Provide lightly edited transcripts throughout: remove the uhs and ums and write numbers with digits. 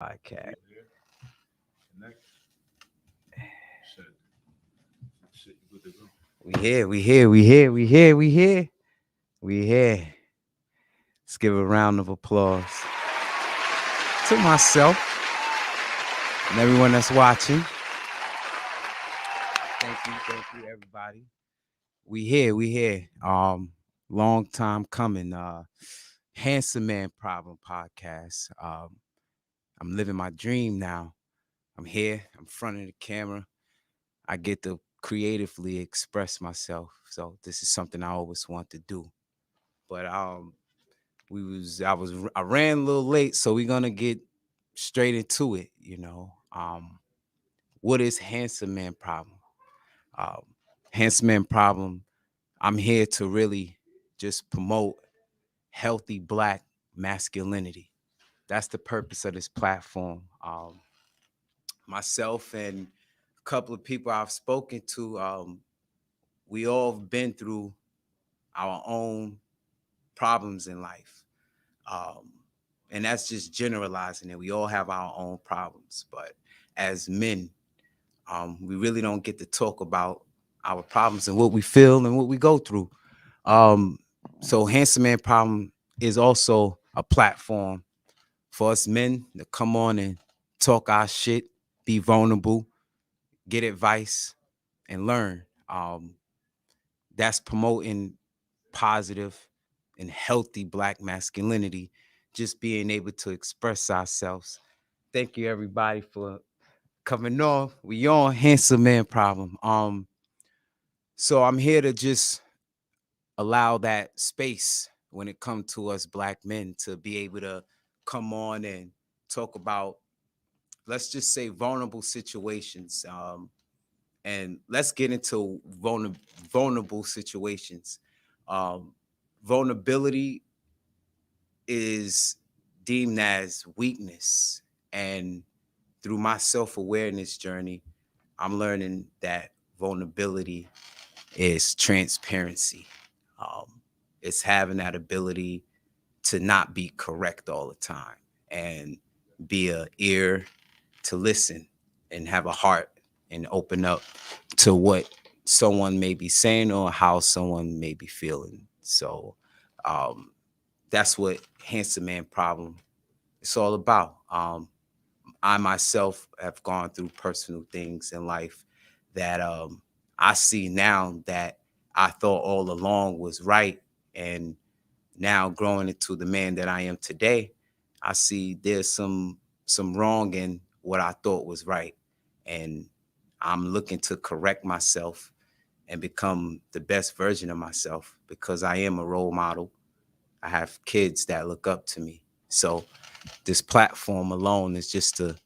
Podcast. We here. Let's give a round of applause to myself and everyone that's watching. Thank you, everybody. We here. Long time coming. Handsome Man Problem podcast. I'm living my dream now. I'm here. I'm in front of the camera. I get to creatively express myself. So this is something I always want to do. But I ran a little late, so we're gonna get straight into it. What is Handsome Man Problem? Um, Handsome Man Problem. I'm here to really just promote healthy black masculinity. That's the purpose of this platform. Myself and a couple of people I've spoken to, we all have been through our own problems in life. Um, and that's just generalizing it. We all have our own problems, but as men, we really don't get to talk about our problems and what we feel and what we go through. Um, so, Handsome Man Problem is also a platform for us men to come on and talk our shit, be vulnerable, get advice, and learn. That's promoting positive and healthy black masculinity, just being able to express ourselves. Thank you, everybody, for coming on. We on Handsome Man Problem. So I'm here to just allow that space when it comes to us black men to be able to come on and talk about, let's just say, vulnerable situations. And let's get into vulnerable situations. Um, Vulnerability is deemed as weakness. And through my self awareness journey, I'm learning that vulnerability is transparency. Um, it's having that ability to not be correct all the time and be a ear to listen and have a heart and open up to what someone may be saying or how someone may be feeling. So um, that's what Handsome Man Problem is all about. I myself have gone through personal things in life that I see now that I thought all along was right. And now growing into the man that I am today, I see there's some wrong in what I thought was right. And I'm looking to correct myself and become the best version of myself because I am a role model. I have kids that look up to me. So this platform alone is just to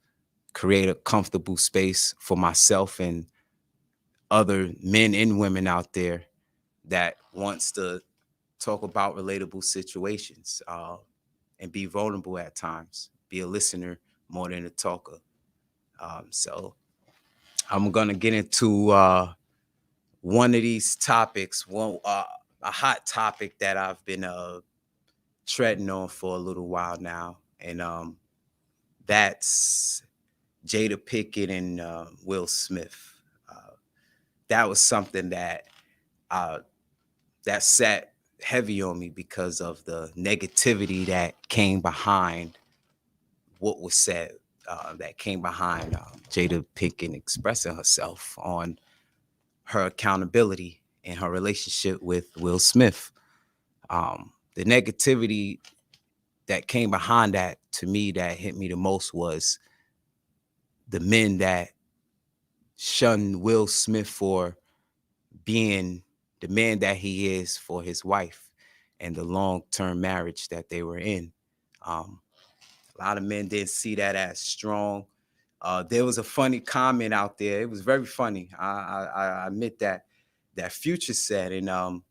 create a comfortable space for myself and other men and women out there that wants to talk about relatable situations and be vulnerable at times, be a listener more than a talker. So I'm gonna get into one of these topics, a hot topic that I've been treading on for a little while now, and that's Jada Pickett and Will Smith. Uh, that was something uh, that sat heavy on me because of the negativity that came behind what was said, that came behind Jada Pinkett expressing herself on her accountability in her relationship with Will Smith. The negativity that came behind that, to me, that hit me the most was the men that shunned Will Smith for being the man that he is for his wife and the long-term marriage that they were in. Um, a lot of men didn't see that as strong. There was a funny comment out there. It was very funny. I admit that Future said, and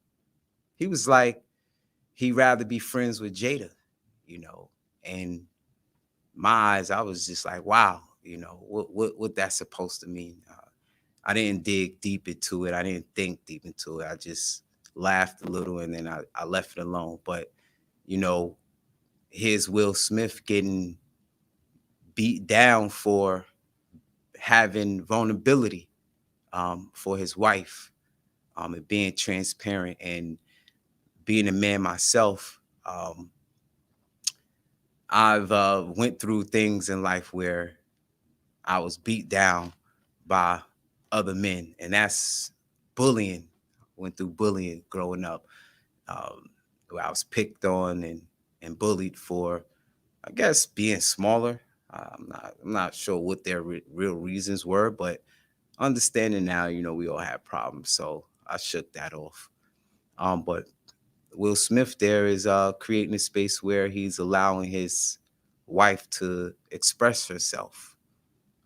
he was like, he'd rather be friends with Jada, you know. And my eyes, I was just like, wow, what that's supposed to mean. I didn't dig deep into it. I didn't think deep into it. I just laughed a little and then I left it alone. But, you know, here's Will Smith getting beat down for having vulnerability for his wife, and being transparent, and being a man myself. I've went through things in life where I was beat down by other men, and that's bullying. Went through bullying growing up, where I was picked on and bullied for, I guess, being smaller. I'm not sure what their real reasons were, but understanding now, we all have problems, so I shook that off. But Will Smith there is creating a space where he's allowing his wife to express herself.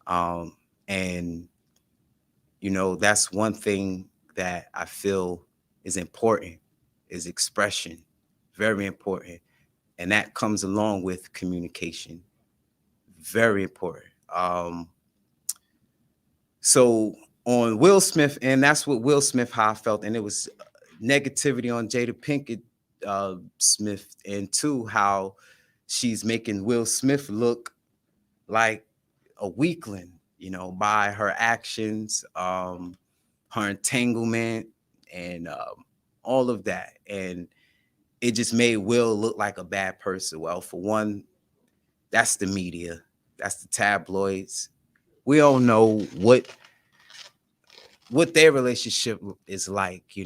And that's one thing that I feel is important, is expression. Very important. And that comes along with communication. Very important. So on Will Smith, and that's what Will Smith, how I felt, and it was negativity on Jada Pinkett Smith, and two, how she's making Will Smith look like a weakling, by her actions, her entanglement, and all of that. And it just made Will look like a bad person. Well, for one, that's the media, that's the tabloids. We don't know what their relationship is like. We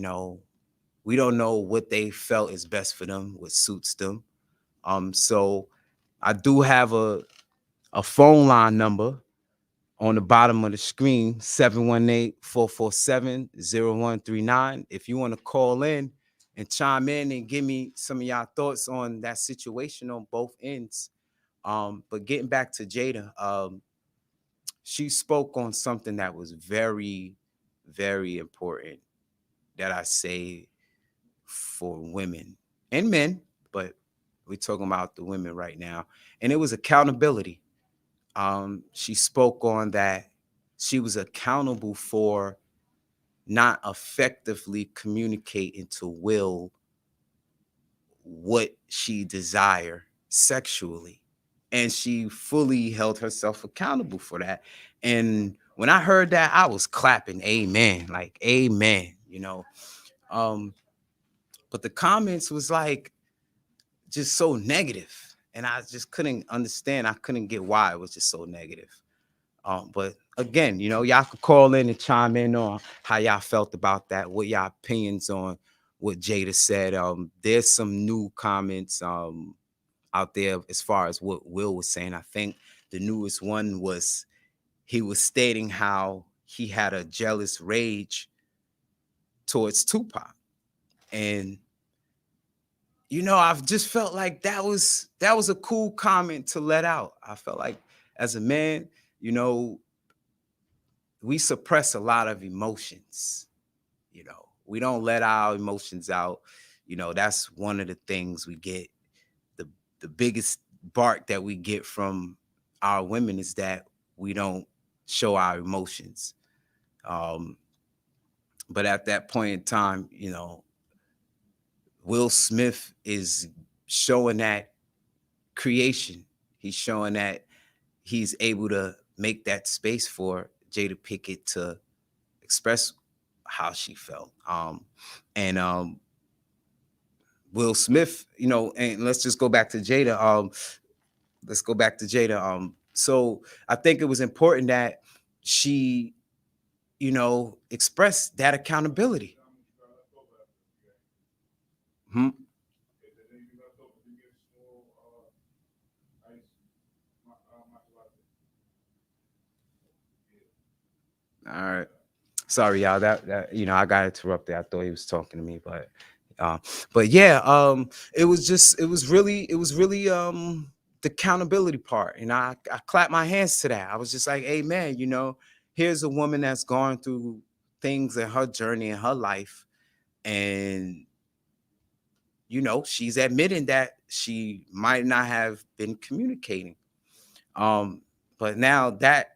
don't know what they felt is best for them, what suits them. So I do have a phone line number on the bottom of the screen, 718-447-0139. If you want to call in and chime in and give me some of y'all thoughts on that situation on both ends. But getting back to Jada, she spoke on something that was very, very important, that I say, for women and men, but we're talking about the women right now. And it was accountability. She spoke on that she was accountable for not effectively communicating to Will what she desired sexually. And she fully held herself accountable for that. And when I heard that, I was clapping, amen, like amen, Um, but the comments was like just so negative, and I just couldn't understand. I couldn't get why it was just so negative. But again, y'all could call in and chime in on how y'all felt about that, what y'all opinions on what Jada said. There's some new comments out there as far as what Will was saying. I think the newest one was he was stating how he had a jealous rage towards Tupac. And I've just felt like that was a cool comment to let out. I felt like as a man, you know, we suppress a lot of emotions. We don't let our emotions out. That's one of the things we get. The the biggest bark that we get from our women is that we don't show our emotions. Um, but at that point in time, Will Smith is showing that creation. He's showing that he's able to make that space for Jada Pickett to express how she felt. And Will Smith, and let's just go back to Jada. Let's go back to Jada. So I think it was important that she, expressed that accountability. Hmm? All right. Sorry, y'all. That I got interrupted. I thought he was talking to me, uh, but yeah, it was really the accountability part, and I clapped my hands to that. I was just like, hey man, here's a woman that's gone through things in her journey in her life, and she's admitting that she might not have been communicating. Um, but now that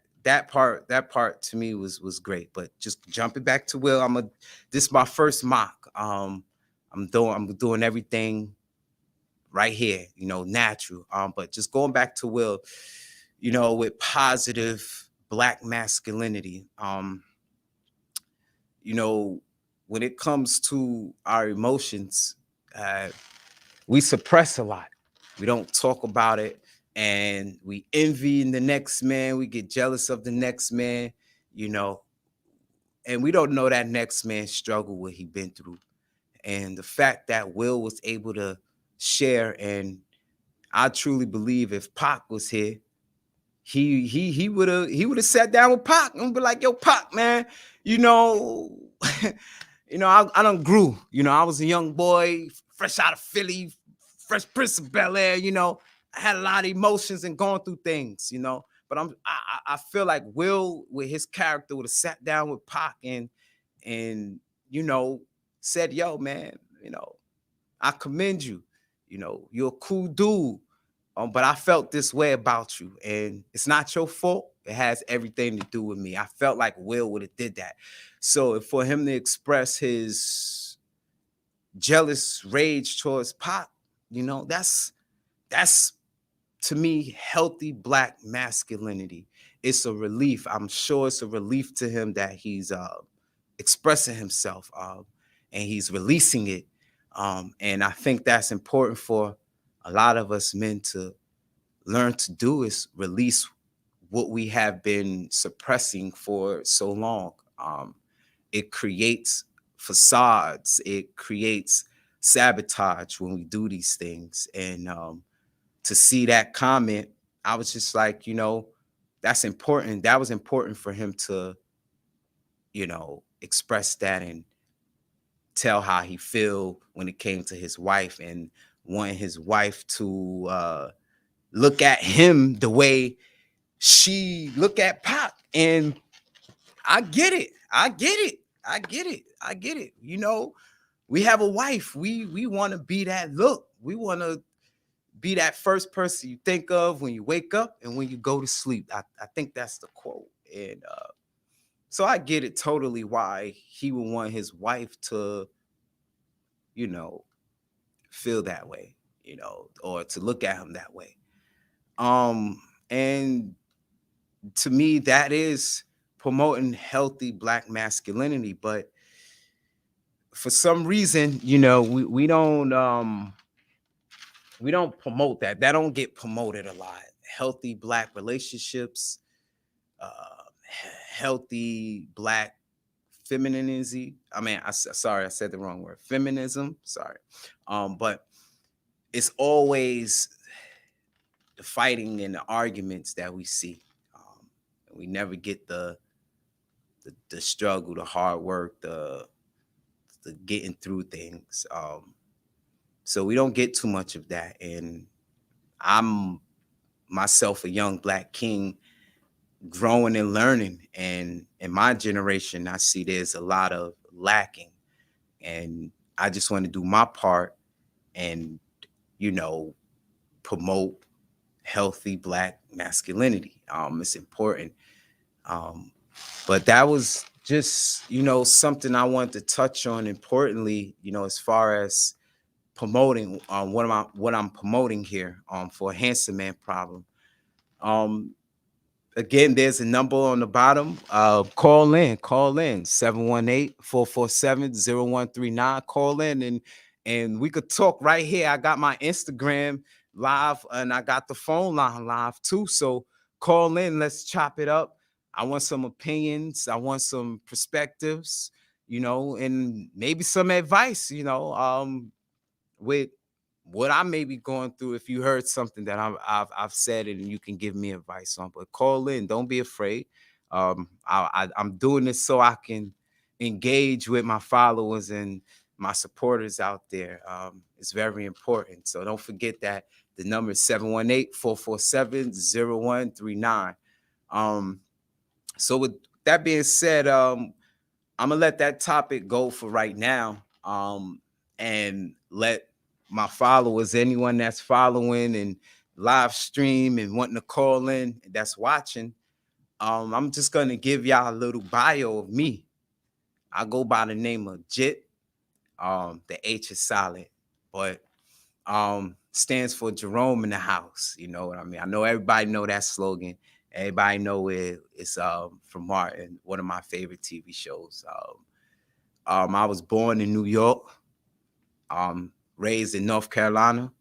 part to me was great. But just jumping back to Will, this is my first mock. I'm doing everything right here, natural. But just going back to Will, with positive black masculinity. You know, when it comes to our emotions, uh, we suppress a lot. We don't talk about it, and we envy the next man. We get jealous of the next man, you know, and we don't know that next man's struggle, what he been through. And the fact that Will was able to share, and I truly believe if Pac was here, he would have sat down with Pac and be like, "Yo, Pac, man, you know, I done grew. I was a young boy, fresh out of Philly, fresh Prince of Bel Air. I had a lot of emotions and going through things. But I feel like Will, with his character, would have sat down with Pac and you know said, "Yo, man, I commend you. You're a cool dude. But I felt this way about you, and it's not your fault. It has everything to do with me." I felt like Will would have did that. So for him to express his jealous rage towards Pop, that's to me healthy black masculinity. It's a relief. I'm sure it's a relief to him that he's expressing himself, and he's releasing it. And I think that's important for a lot of us men to learn to do, is release what we have been suppressing for so long. It creates facades, it creates sabotage when we do these things. And to see that comment, I was just like, that's important. That was important for him to, express that and tell how he feel when it came to his wife, and wanting his wife to look at him the way she look at Pac. And I get it. I get it. I get it. I get it. We have a wife. We want to be that look. We want to be that first person you think of when you wake up and when you go to sleep. I think that's the quote. And so I get it totally why he would want his wife to, you know, feel that way, or to look at him that way. And to me, that is promoting healthy black masculinity. But for some reason, we don't promote that. That don't get promoted a lot. Healthy black relationships, uh, healthy black femininity. I mean, sorry, I said the wrong word. Feminism. Sorry, but it's always the fighting and the arguments that we see. We never get the struggle, the hard work, the getting through things. So we don't get too much of that. And I'm myself a young black king, growing and learning. And in my generation, I see there's a lot of lacking. And I just want to do my part and, you know, promote healthy black masculinity. It's important. Um, but that was just, something I wanted to touch on importantly, as far as promoting what I'm promoting here for Handsome Man Problem. Um, Again, there's a number on the bottom. Call in 718-447-0139. Call in and we could talk right here. I got my Instagram live and I got the phone line live too. So call in, let's chop it up. I want some opinions, I want some perspectives, and maybe some advice, with what I may be going through. If you heard something that I've said it and you can give me advice on, but call in. Don't be afraid. I'm doing this so I can engage with my followers and my supporters out there. It's very important. So don't forget that the number is 718-447-0139. So with that being said, I'm gonna let that topic go for right now, and let my followers, anyone that's following and live stream and wanting to call in, that's watching, I'm just gonna give y'all a little bio of me. I go by the name of Jit. The H is silent, but stands for Jerome in the house. You know what I mean? I know everybody know that slogan. Everybody know it's from Martin, one of my favorite TV shows. I was born in New York, raised in North Carolina,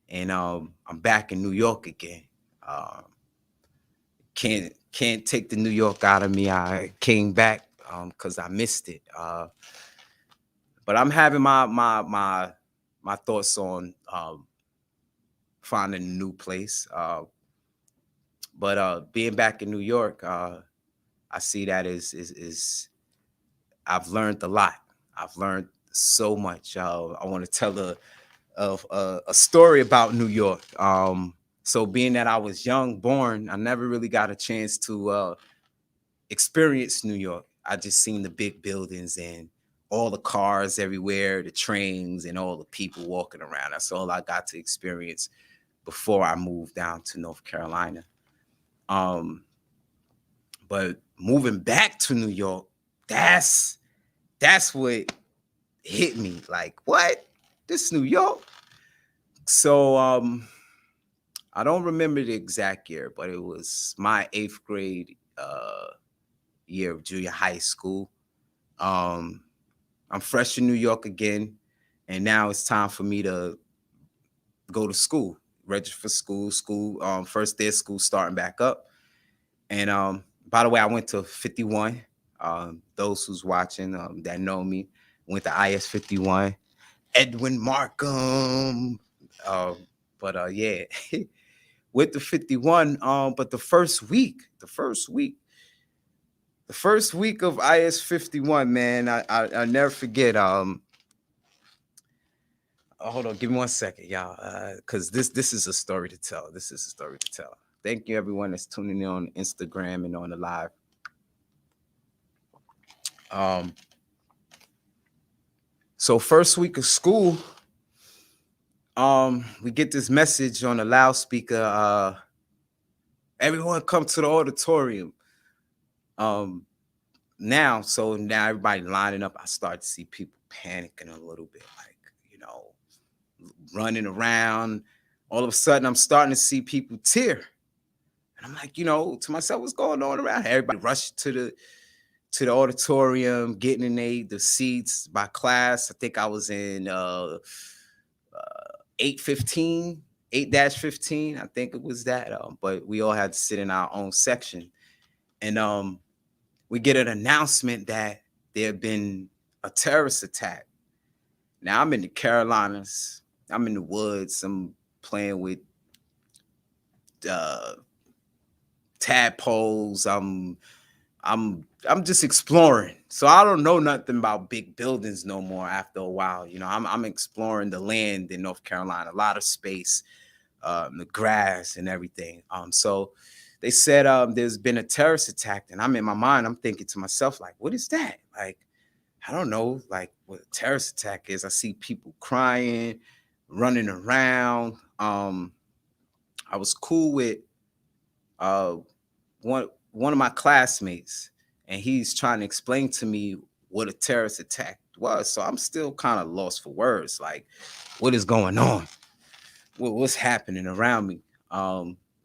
and I'm back in New York again. Um, can't take the New York out of me. I came back because I missed it. But I'm having my thoughts on finding a new place. But being back in New York, I see that is I've learned a lot. I've learned so much. I want to tell a story about New York. So being that I was young, born, I never really got a chance to experience New York. I just seen the big buildings and all the cars everywhere, the trains and all the people walking around. That's all I got to experience before I moved down to North Carolina. Um, but moving back to New York, that's what hit me. Like, what? This New York? So I don't remember the exact year, but it was my 8th grade year of junior high school. Um, I'm fresh in New York again, and now it's time for me to go to school, register for school. First day of school starting back up. And by the way, I went to 51. Those who's watching that know me went to IS 51. Edwin Markham. Uh, but yeah, with the 51. But the first week of IS 51, man, I never forget. Hold on, give me 1 second, y'all, because this is a story to tell. This is a story to tell. Thank you, everyone that's tuning in on Instagram and on the live. Um, so first week of school, we get this message on the loudspeaker. Everyone come to the auditorium. Um, now everybody lining up. I start to see people panicking a little bit, like, you know, running around. All of a sudden, I'm starting to see people tear. And I'm like, to myself, what's going on around here? Everybody rushed to the auditorium, getting in the seats by class. I think I was in 815, 8-15. I think it was that. But we all had to sit in our own section. And we get an announcement that there had been a terrorist attack. Now I'm in the Carolinas. I'm in the woods. I'm playing with uh, tadpoles. I'm just exploring. So I don't know nothing about big buildings no more after a while. I'm exploring the land in North Carolina, a lot of space, the grass and everything. So they said there's been a terrorist attack, and I'm in my mind, I'm thinking to myself, like, what is that? Like, I don't know, like, what a terrorist attack is. I see people crying, running around. I was cool with uh, one of my classmates, and he's trying to explain to me what a terrorist attack was. So I'm still kind of lost for words. Like, what is going on? What's happening around me?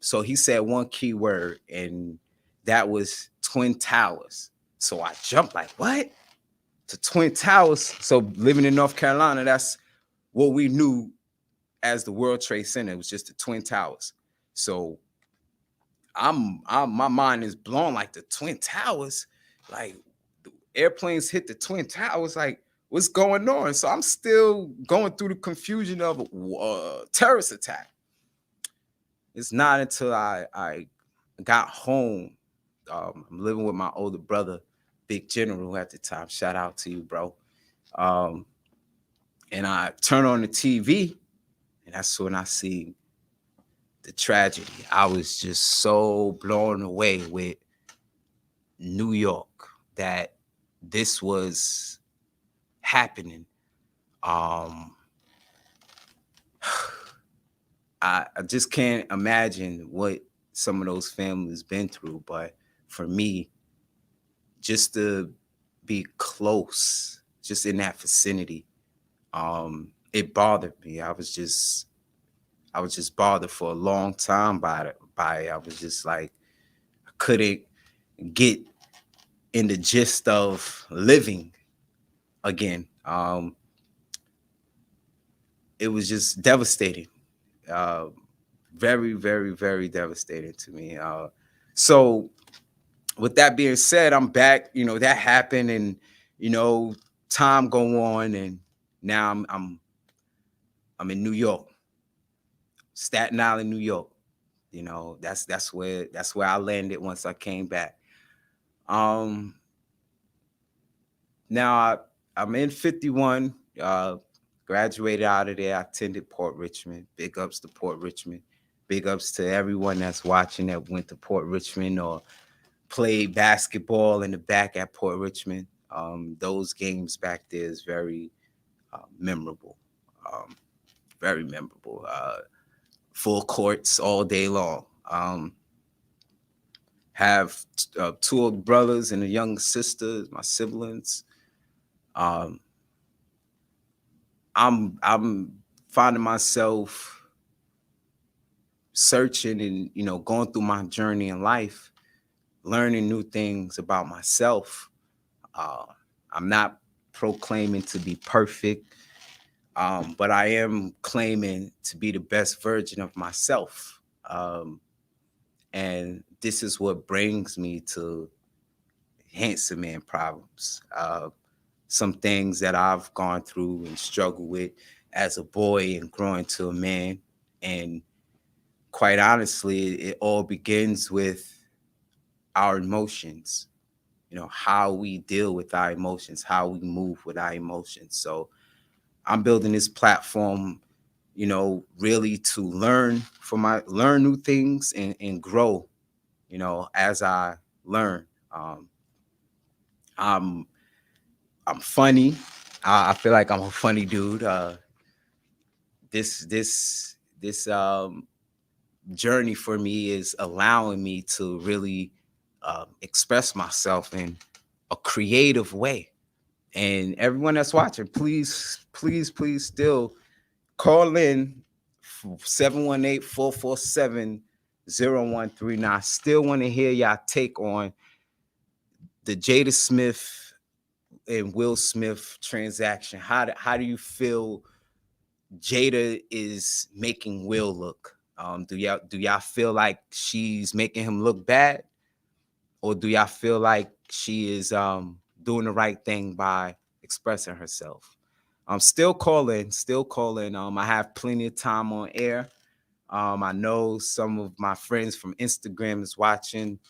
So he said one key word, and that was Twin Towers. So I jumped like, what? To Twin Towers. So living in North Carolina, that's what we knew as the World Trade Center. It was just the Twin Towers. So my mind is blown, like, the Twin Towers, like, the airplanes hit the Twin Towers, like, what's going on? So I'm still going through the confusion of a terrorist attack. It's not until I got home. I'm living with my older brother, Big General, at the time. Shout out to you, bro. Um, and I turn on the TV, and that's when I see the tragedy. I was just so blown away with New York that this was happening. Um, I just can't imagine what some of those families been through, but for me, just to be close, just in that vicinity, it bothered me. I was just I was just bothered for a long time by it. I was just like, I couldn't get in the gist of living again. It was just devastating. Uh, very, very, very devastating to me. So with that being said, I'm back. That happened, and you know, time go on, and now I'm in New York, Staten Island, New York. That's where I landed once I came back. Um, Now I'm in 51. Graduated out of there. I attended Port Richmond. Big ups to Port Richmond. Big ups to everyone that's watching that went to Port Richmond or played basketball in the back at Port Richmond. Those games back there is very memorable. Um, Very memorable. Full courts all day long. Have two brothers and a young sister, my siblings. Um, I'm finding myself searching and going through my journey in life, learning new things about myself. Uh, I'm not proclaiming to be perfect, but I am claiming to be the best version of myself. And this is what brings me to Handsome Man Problems. Some things that I've gone through and struggled with as a boy and growing to a man. And quite honestly, it all begins with our emotions, how we deal with our emotions, how we move with our emotions. So I'm building this platform, really to learn new things and grow, as I learn. Um, I'm I'm funny. I feel like I'm a funny dude. This journey for me is allowing me to really express myself in a creative way. And everyone that's watching, please, please, please still call in 718-447-0139. Still want to hear y'all take on the Jada Smith and Will Smith transaction. How do you feel Jada is making Will look? Do y'all feel like she's making him look bad, or do y'all feel like she is doing the right thing by expressing herself? Still calling, still calling. I have plenty of time on air. I know some of my friends from Instagram is watching.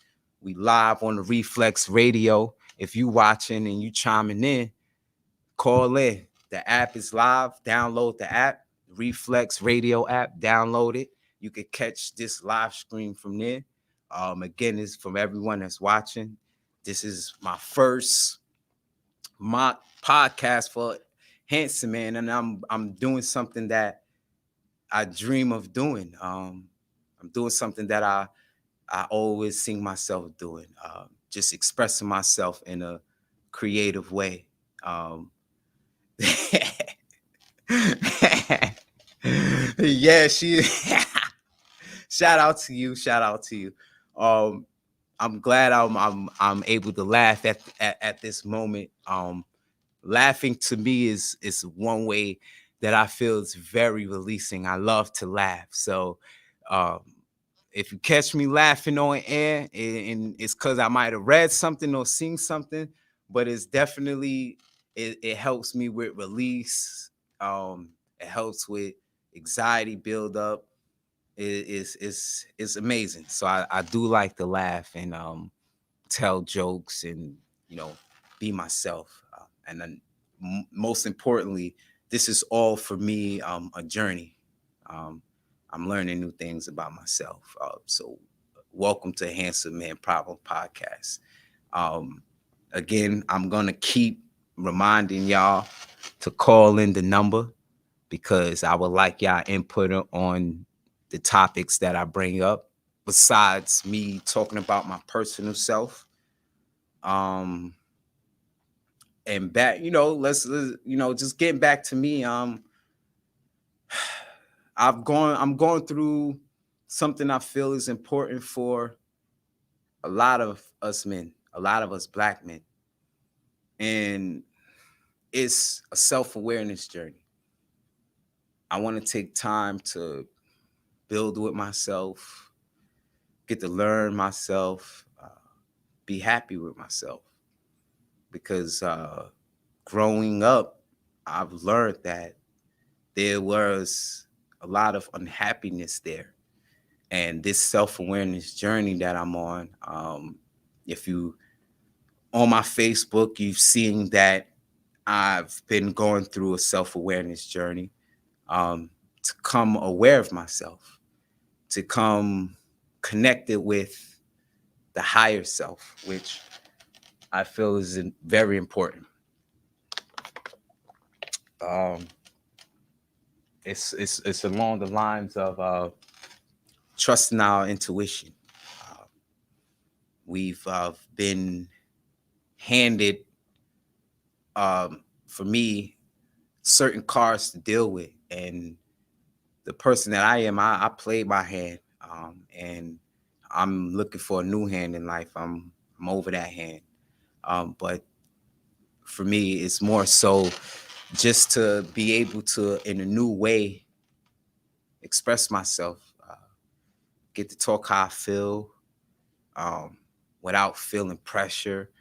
We live on the Reflex Radio. If you watching and you chiming in, call in. The app is live. Download the app, Reflex Radio app. Download it. You can catch this live stream from there. Again, it's from everyone that's watching. This is my first mock podcast for Handsome Man, and I'm doing something that I dream of doing. I'm doing something that I always see myself doing. Just expressing myself in a creative way. Um, yeah, she. Shout out to you. Shout out to you. Um, I'm glad I'm able to laugh at this moment. Laughing to me is one way that I feel is very releasing. I love to laugh. So um, if you catch me laughing on air, and it's because I might have read something or seen something, but it's definitely it helps me with release. It helps with anxiety build up. It's amazing. So I do like to laugh and tell jokes and you know be myself. And then most importantly, this is all for me a journey. Um, I'm learning new things about myself. So welcome to Handsome Man Problem podcast. Um, Again, I'm gonna keep reminding y'all to call in the number because I would like y'all input on the topics that I bring up. Besides me talking about my personal self, um, and back, let's just getting back to me. I'm going through something I feel is important for a lot of us men, a lot of us black men. And it's a self-awareness journey. I want to take time to build with myself, get to learn myself, be happy with myself. Because growing up, I've learned that there was a lot of unhappiness there. And this self-awareness journey that I'm on, if you on my Facebook, you've seen that I've been going through a self-awareness journey, to come aware of myself, to come connected with the higher self, which I feel is very important. Um, it's along the lines of trusting our intuition. Uh, we've been handed, for me, certain cards to deal with, and the person that I am, I played my hand, and I'm looking for a new hand in life. I'm over that hand, but for me, it's more so just to be able to, in a new way, express myself, uh, get to talk how I feel, um, without feeling pressure.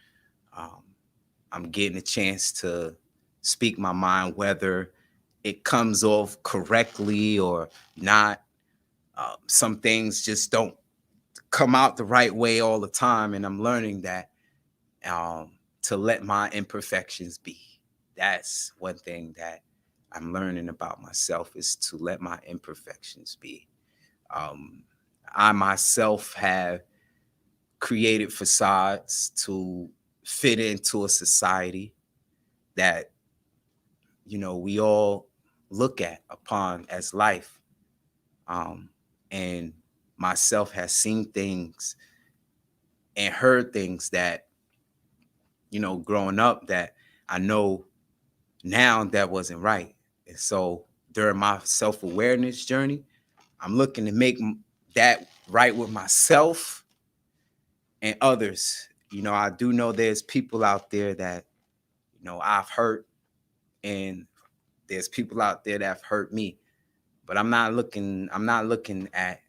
Um, I'm getting a chance to speak my mind, whether it comes off correctly or not. Some things just don't come out the right way all the time, and I'm learning that, um, to let my imperfections be. That's one thing that I'm learning about myself, is to let my imperfections be. Um, I myself have created facades to fit into a society that, we all look at upon as life. Um, and myself has seen things and heard things that, growing up, that I know now that wasn't right. And so during my self awareness journey, I'm looking to make that right with myself and others. I do know there's people out there that, I've hurt, and there's people out there that have hurt me. But I'm not looking at,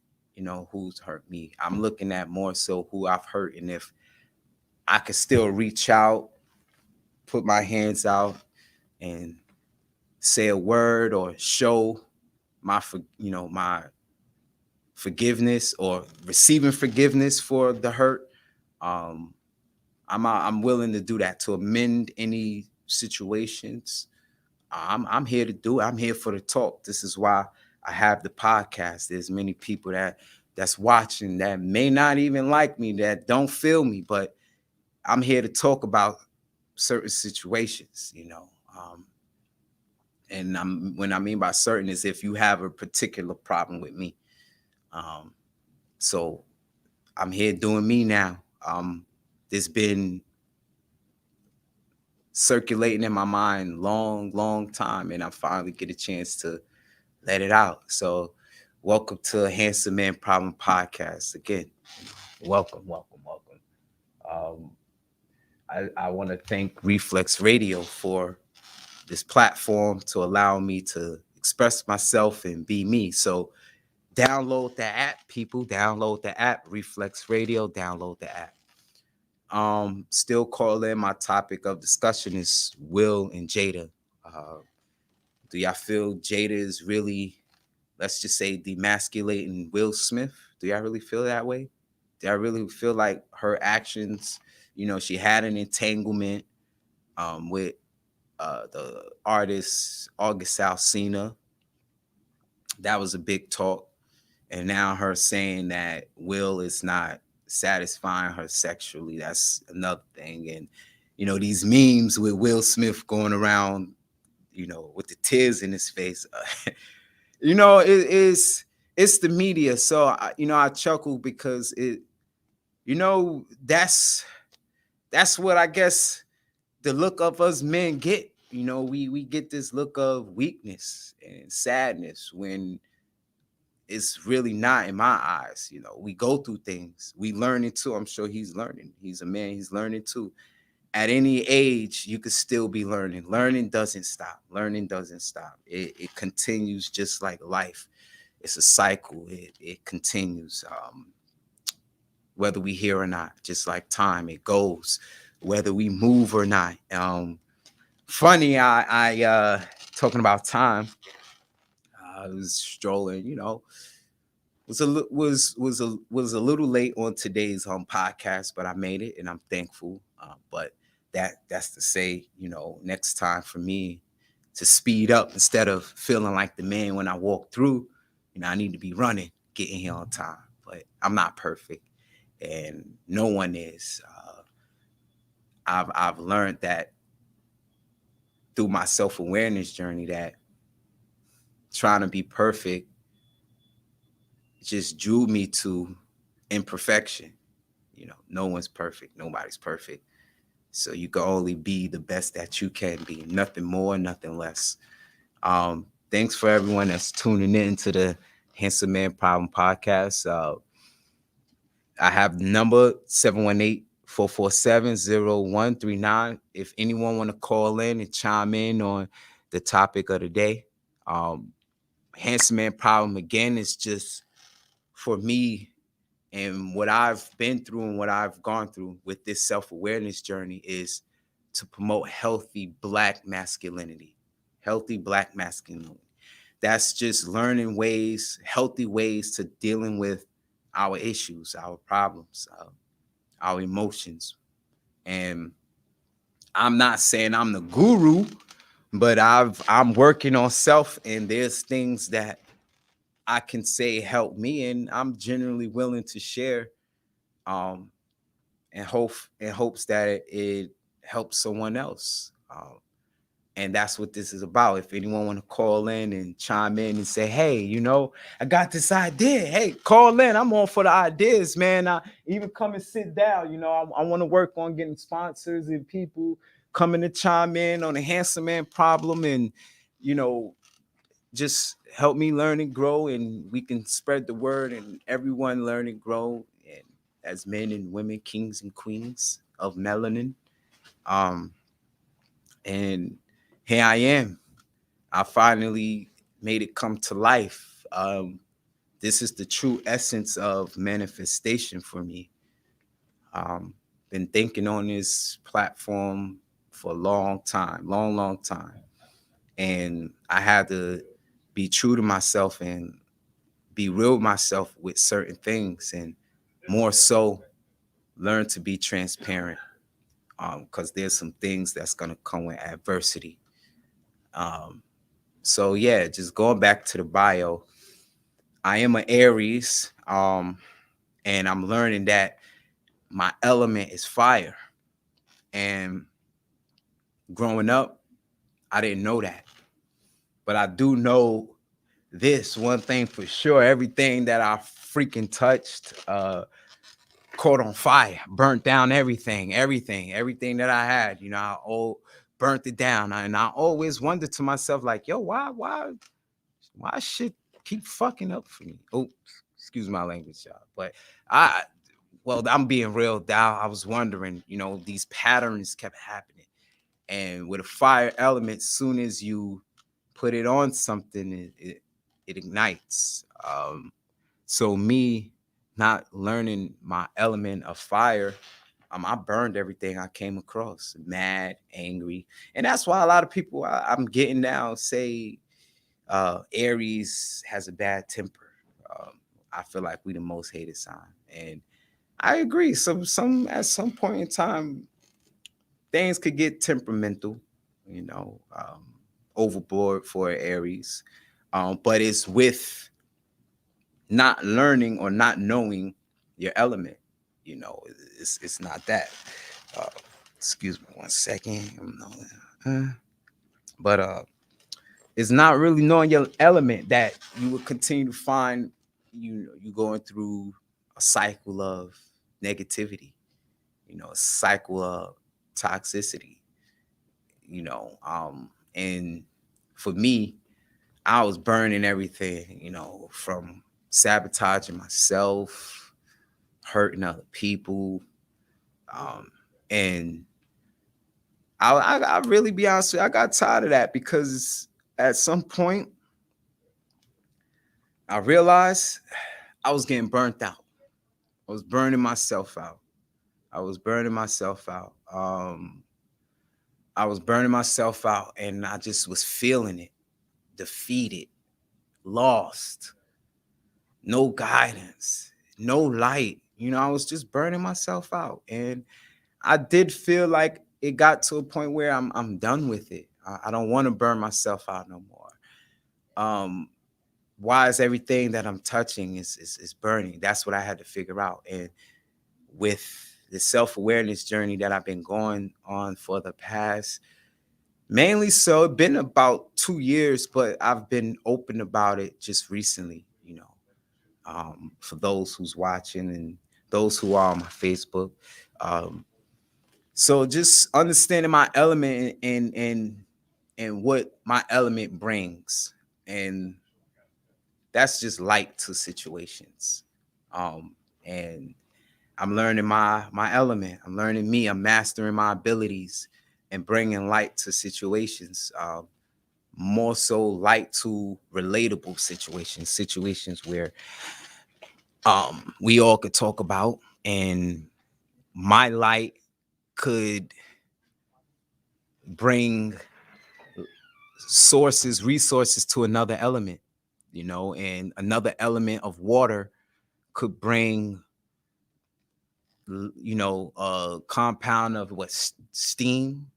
who's hurt me. I'm looking at more so who I've hurt. And if I could still reach out, put my hands out, and say a word or show my forgiveness or receiving forgiveness for the hurt, um, I'm willing to do that to amend any situations. I'm here to do it. I'm here for the talk. This is why I have the podcast. There's many people that's watching that may not even like me, that don't feel me, but I'm here to talk about certain situations. And when I mean by certain is if you have a particular problem with me. Um, so I'm here doing me now. This been circulating in my mind long, long time, and I finally get a chance to let it out. So welcome to Handsome Man Problem podcast again. Welcome, welcome, welcome. I want to thank Reflex Radio for this platform to allow me to express myself and be me. So download the app, people. Download the app. Reflex Radio. Download the app. Still calling. My topic of discussion is Will and Jada. Uh, do y'all feel Jada is really, let's just say, demasculating Will Smith? Do y'all really feel that way? Do y'all really feel like her actions? She had an entanglement, with the artist August Alsina. That was a big talk. And now her saying that Will is not satisfying her sexually, that's another thing. And these memes with Will Smith going around, with the tears in his face. It is, it's the media. So I chuckle because that's what I guess the look of us men get. We get this look of weakness and sadness when it's really not in my eyes. You know, we go through things, we learn it too. I'm sure he's learning. He's a man, he's learning too. At any age, you could still be learning. Learning doesn't stop. Learning doesn't stop. It continues just like life. It's a cycle. It continues. Whether we hear or not, just like time, it goes, whether we move or not. Funny, I talking about time. I was strolling, you know, was a little late on today's podcast, but I made it and I'm thankful. But that's to say, you know, next time for me to speed up instead of feeling like the man when I walk through. You know, I need to be running, getting here on time. But I'm not perfect, and no one is. I've learned that through my self awareness journey that trying to be perfect just drew me to imperfection. You know, no one's perfect. Nobody's perfect. So you can only be the best that you can be. Nothing more, nothing less. Thanks for everyone that's tuning in to the Handsome Man Problem podcast. I have the number 718-447-0139. If anyone want to call in and chime in on the topic of the day. Um, Handsome Man Problem, again, is just for me and what I've been through and what I've gone through with this self-awareness journey is to promote healthy Black masculinity. Healthy Black masculinity. That's just learning ways, healthy ways to dealing with our issues, our problems, our emotions. And I'm not saying I'm the guru, but I'm working on self, and there's things that I can say help me, and I'm generally willing to share. Um, and hope in hopes that it helps someone else. And that's what this is about. If anyone want to call in and chime in and say, "Hey, you know, I got this idea. Hey, call in. I'm all for the ideas, man. I even come and sit down. You know, I want to work on getting sponsors and people coming to chime in on the Handsome Man Problem, and you know, just help me learn and grow, and we can spread the word, and everyone learn and grow, and as men and women, kings and queens of melanin. Um, and here I am. I finally made it come to life. This is the true essence of manifestation for me. Um, been thinking on this platform for a long time, long time, and I had to be true to myself and be real with myself with certain things, and more so learn to be transparent, because there's some things that's going to come with adversity. um, so yeah, just going back to the bio, I am an Aries, and I'm learning that my element is fire. And growing up, I didn't know that, but I do know this one thing for sure: everything that I freaking touched caught on fire, burnt down everything that I had. You know, I all burnt it down, and I always wondered to myself, like, yo, why shit keep fucking up for me? Oh, excuse my language, y'all, but I, well, I'm being real. Down, I was wondering, you know, these patterns kept happening, and with a fire element, soon as you put it on something, it ignites. So me not learning my element of fire, I burned everything I came across, mad, angry, and that's why a lot of people I'm getting now say Aries has a bad temper. Um, I feel like we the most hated sign, and I agree. Some at some point in time, things could get temperamental, you know, overboard for Aries, but it's with not learning or not knowing your element. You know, it's not that. Uh, excuse me one second. But it's not really knowing your element that you will continue to find you going through a cycle of negativity. You know, a cycle of toxicity. You know, and for me, I was burning everything. You know, from sabotaging myself, hurting other people. And I really be honest with you, I got tired of that because at some point I realized I was getting burnt out. I was burning myself out. I was burning myself out. I was burning myself out and I just was feeling it, defeated, lost, no guidance, no light. I was just burning myself out. And I did feel like it got to a point where I'm done with it. I don't want to burn myself out no more. Why is everything that I'm touching is burning? That's what I had to figure out. And with the self-awareness journey that I've been going on for the past, mainly so it's been about 2 years, but I've been open about it just recently, for those who's watching and those who are on my Facebook. Um, so just understanding my element and what my element brings. And that's just light to situations. And I'm learning my element. I'm learning me. I'm mastering my abilities and bringing light to situations. More so light to relatable situations where we all could talk about, and my light could bring resources to another element, and another element of water could bring a compound of steam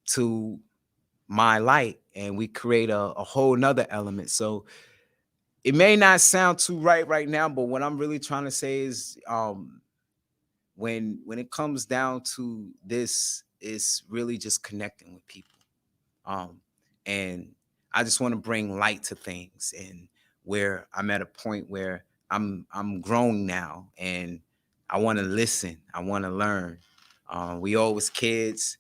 to my light, and we create a whole nother element. So it may not sound too right now, but what I'm really trying to say is when it comes down to this, it's really just connecting with people. And I just want to bring light to things, and where I'm at a point where I'm grown now, and I want to listen, I want to learn. We all was kids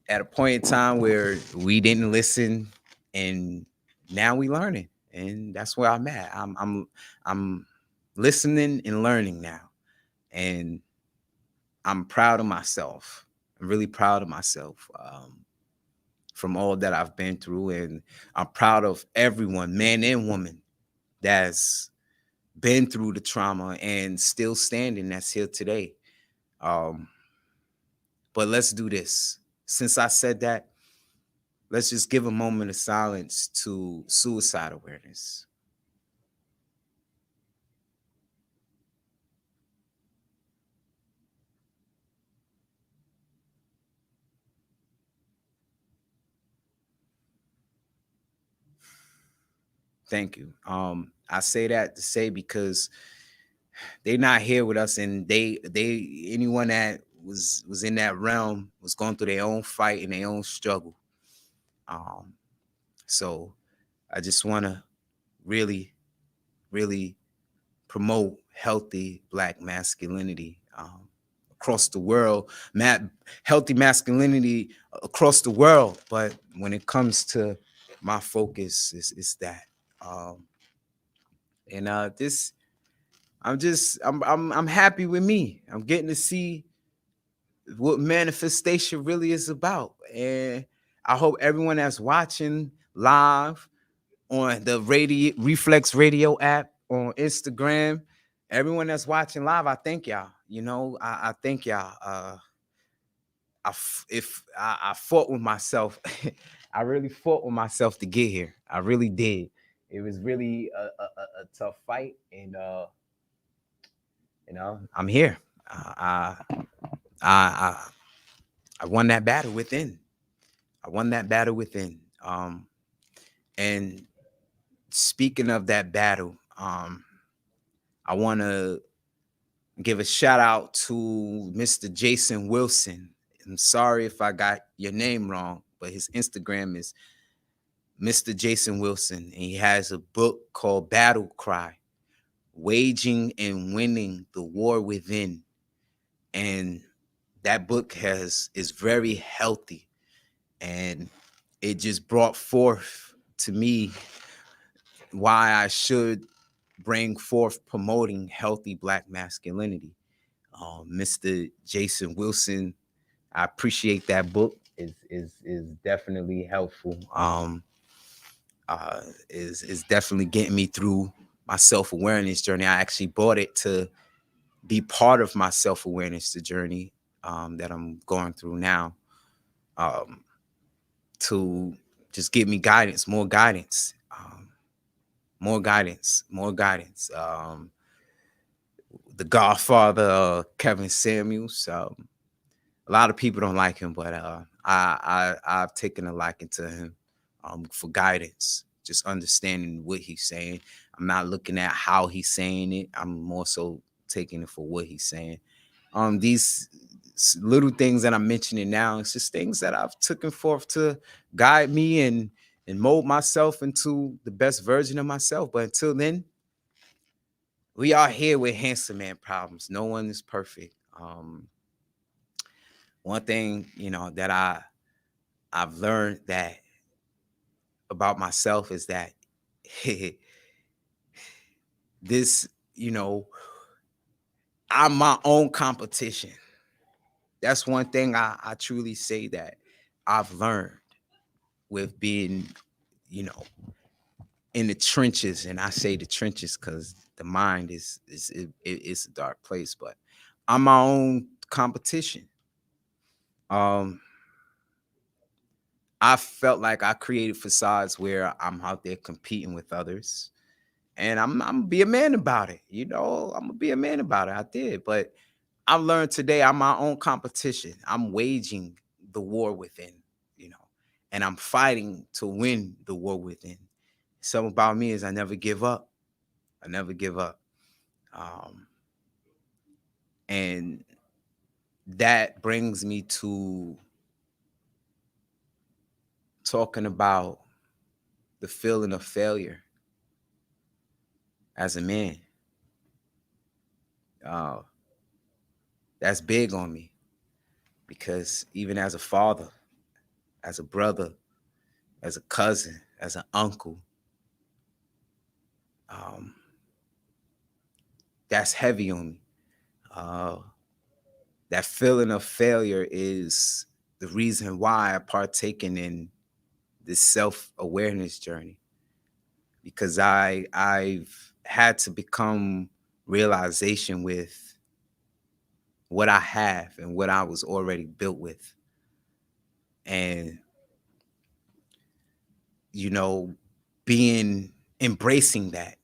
at a point in time where we didn't listen, and now we learning, and that's where I'm at. I'm listening and learning now, and I'm proud of myself. I'm really proud of myself, from all that I've been through, and I'm proud of everyone, man and woman, that's been through the trauma and still standing, that's here today. Um, but let's do this. Since I said that, let's just give a moment of silence to suicide awareness. Thank you. I say that to say because they're not here with us, and they anyone that was in that realm was going through their own fight and their own struggle. Um, so I just want to really, really promote healthy Black masculinity, across the world, healthy masculinity across the world. But when it comes to my focus, is that. Um, and this, I'm happy with me. I'm getting to see what manifestation really is about, and I hope everyone that's watching live on the radio Reflex Radio app on Instagram. Everyone that's watching live, I thank y'all. I thank y'all. If I fought with myself, I really fought with myself to get here. I really did. It was really a tough fight, and I'm here. I I I won that battle within. I won that battle within. And speaking of that battle, I want to give a shout out to Mr. Jason Wilson. I'm sorry if I got your name wrong, but his Instagram is Mr. Jason Wilson. And he has a book called Battle Cry: Waging and Winning the War Within. And that book is very healthy, and it just brought forth to me why I should bring forth promoting healthy Black masculinity. Mr. Jason Wilson, I appreciate that book. Is definitely helpful. Is definitely getting me through my self awareness journey. I actually bought it to be part of my self awareness journey that I'm going through now, um, to just give me guidance, more guidance, more guidance, more guidance. The Godfather, Kevin Samuels. A lot of people don't like him, but I've taken a liking to him for guidance, just understanding what he's saying. I'm not looking at how he's saying it. I'm more so taking it for what he's saying. These little things that I'm mentioning now, it's just things that I've taken forth to guide me and mold myself into the best version of myself. But until then, we are here with Handsome Man Problems. No one is perfect. One thing, that I've learned that about myself is that this, I'm my own competition. That's one thing I truly say that I've learned with being, you know, in the trenches. And I say the trenches because the mind it's a dark place, but I'm my own competition. Um, I felt like I created facades where I'm out there competing with others. And I'm gonna be a man about it. I'm gonna be a man about it. I did. But I learned today I'm my own competition. I'm waging the war within, you know, and I'm fighting to win the war within. Something about me is I never give up. I never give up. Um, and that brings me to talking about the feeling of failure as a man. Uh, that's big on me because even as a father, as a brother, as a cousin, as an uncle, um, that's heavy on me. Uh, that feeling of failure is the reason why I partaken in this self-awareness journey because I've had to become realization with what I have and what I was already built with. And you know, being embracing that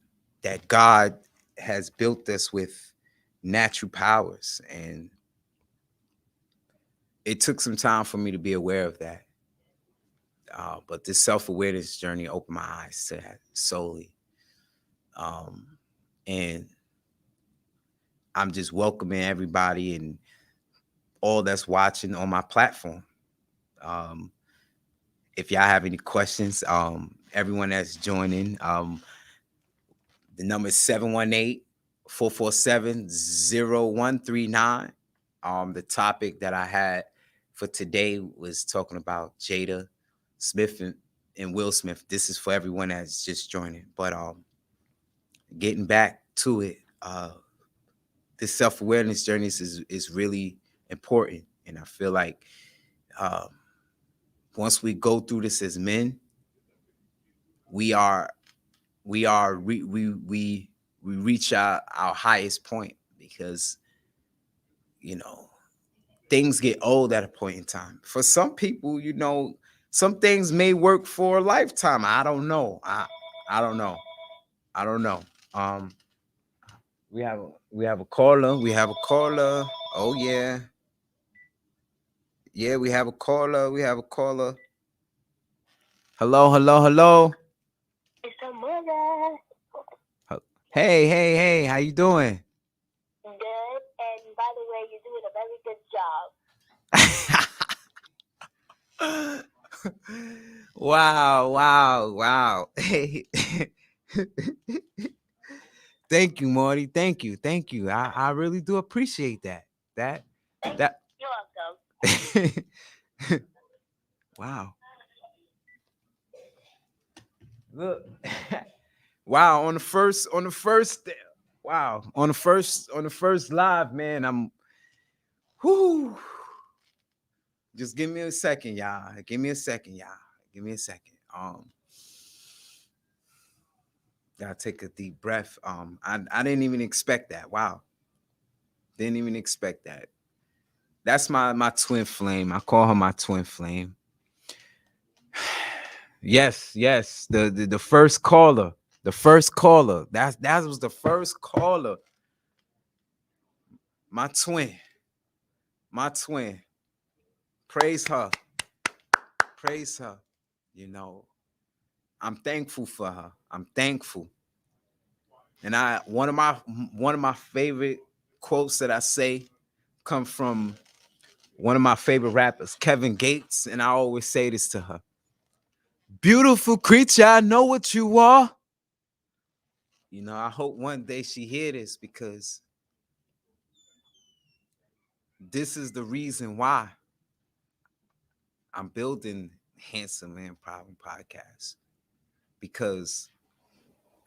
God has built us with natural powers. And it took some time for me to be aware of that. But this self-awareness journey opened my eyes to that solely. Um, and I'm just welcoming everybody and all that's watching on my platform. Um, if y'all have any questions, everyone that's joining, the number is 718-447-0139. The topic that I had for today was talking about Jada Smith and Will Smith. This is for everyone that's just joining. But getting back to it, this self-awareness journey is really important. And I feel like um, once we go through this as men, we are we reach our highest point because you know things get old at a point in time. For some people, some things may work for a lifetime. I don't know. I don't know. I don't know. Um, we have a caller. We have a caller. Oh yeah, yeah. We have a caller. We have a caller. Hello, hello, hello. It's a mother. Hey, hey, hey. How you doing? Good. And by the way, you're doing a very good job. Wow, wow, wow. Hey. Thank you, Marty. Thank you. Thank you. I really do appreciate that. That that You're welcome. wow. Look. Wow, on the first live, man. Whoo. Just give me a second, y'all. Give me a second, y'all. Give me a second. Gotta take a deep breath. I didn't even expect that. Wow. Didn't even expect that. That's my twin flame. I call her my twin flame. Yes, yes. The first caller. The first caller. That was the first caller. My twin. My twin. Praise her. Praise her. You know, I'm thankful for her. I'm thankful. And I one of my favorite quotes that I say come from one of my favorite rappers, Kevin Gates, and I always say this to her. Beautiful creature, I know what you are. You know, I hope one day she hear this because this is the reason why I'm building Handsome Man Problem podcast. Because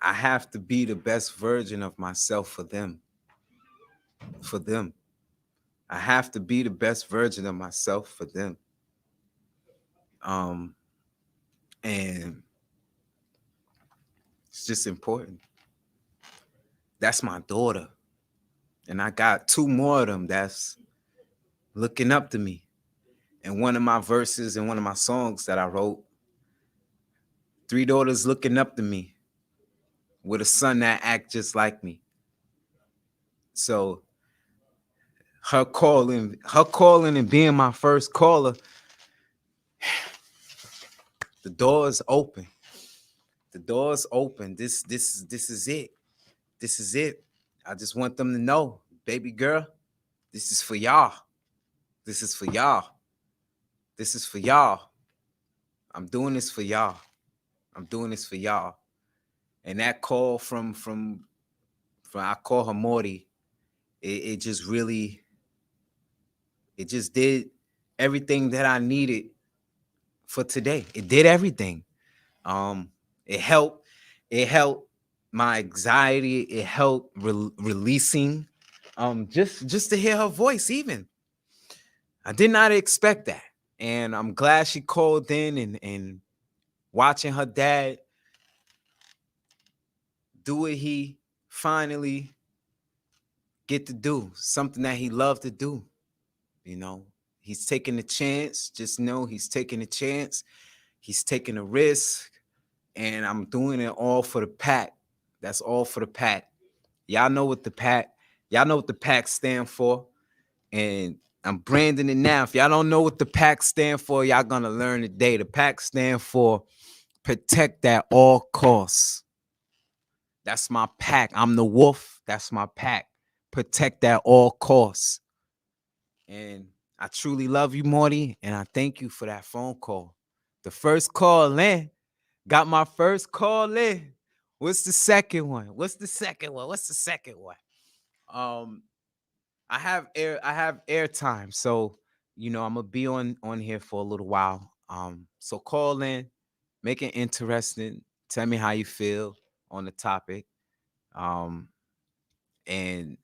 I have to be the best version of myself for them. For them. I have to be the best version of myself for them. Um, and it's just important. That's my daughter. And I got two more of them that's looking up to me. And one of my verses and one of my songs that I wrote, three daughters looking up to me with a son that act just like me. So her calling and being my first caller, the door's open. The door's open. This is it. This is it. I just want them to know, baby girl, this is for y'all. This is for y'all. This is for y'all. I'm doing this for y'all. I'm doing this for y'all. And that call from I call her Morty, it just really, it just did everything that I needed for today. It did everything. Um, it helped. It helped my anxiety. It helped releasing. Just to hear her voice, even I did not expect that, and I'm glad she called in and watching her dad do what he finally get to do, something that he loved to do. You know, he's taking a chance. Just know he's taking a chance. He's taking a risk, and I'm doing it all for the pack. That's all for the pack. Y'all know what the pack. Y'all know what the pack stand for, and I'm branding it now. If y'all don't know what the pack stand for, y'all gonna learn today. The pack stand for protect at all costs. That's my pack. I'm the wolf. That's my pack. Protect at all costs. And I truly love you, Morty, and I thank you for that phone call. The first call in. Got my first call in. What's the second one? What's the second one? What's the second one? Um, I have airtime, so you know I'm gonna be on here for a little while. So call in, make it interesting. Tell me how you feel on the topic. Um, and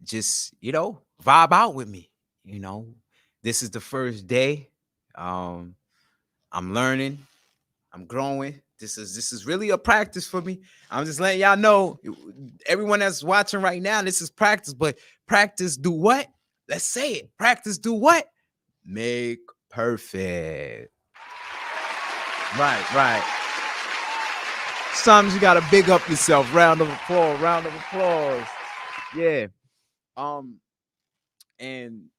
just vibe out with me. You know, this is the first day. Um, I'm learning. I'm growing. This is really a practice for me. I'm just letting y'all know, everyone that's watching right now, this is practice. But practice do what? Let's say it. Practice do what? Make perfect. Right, right. Sometimes you gotta big up yourself. Round of applause. Round of applause. Yeah. Um, and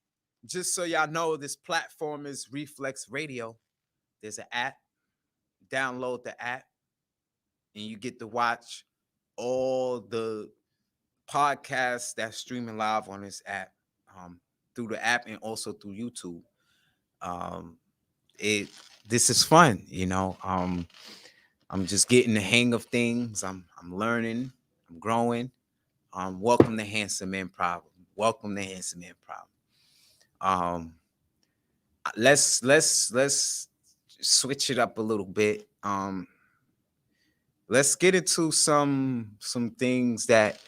just so y'all know, this platform is Reflex Radio. There's an app. Download the app, and you get to watch all the podcasts that's streaming live on this app, um, through the app and also through YouTube. Um, it This is fun, I'm just getting the hang of things. I'm learning. I'm growing. Welcome to Handsome Man Problem. Welcome to Handsome Man Problem. Let's switch it up a little bit. let's get into some things that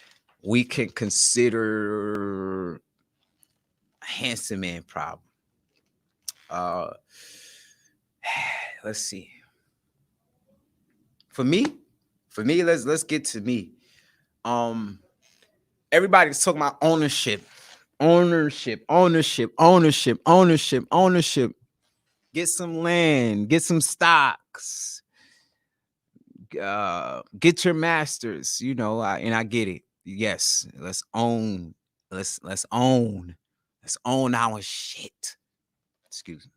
we can consider Handsome Man problem. Uh, let's see. For me, let's get to me. Um, Everybody's talking about ownership, ownership. Get some land, get some stocks, get your masters. And I get it. Yes, let's own. Let's own. Let's own our shit. Excuse me.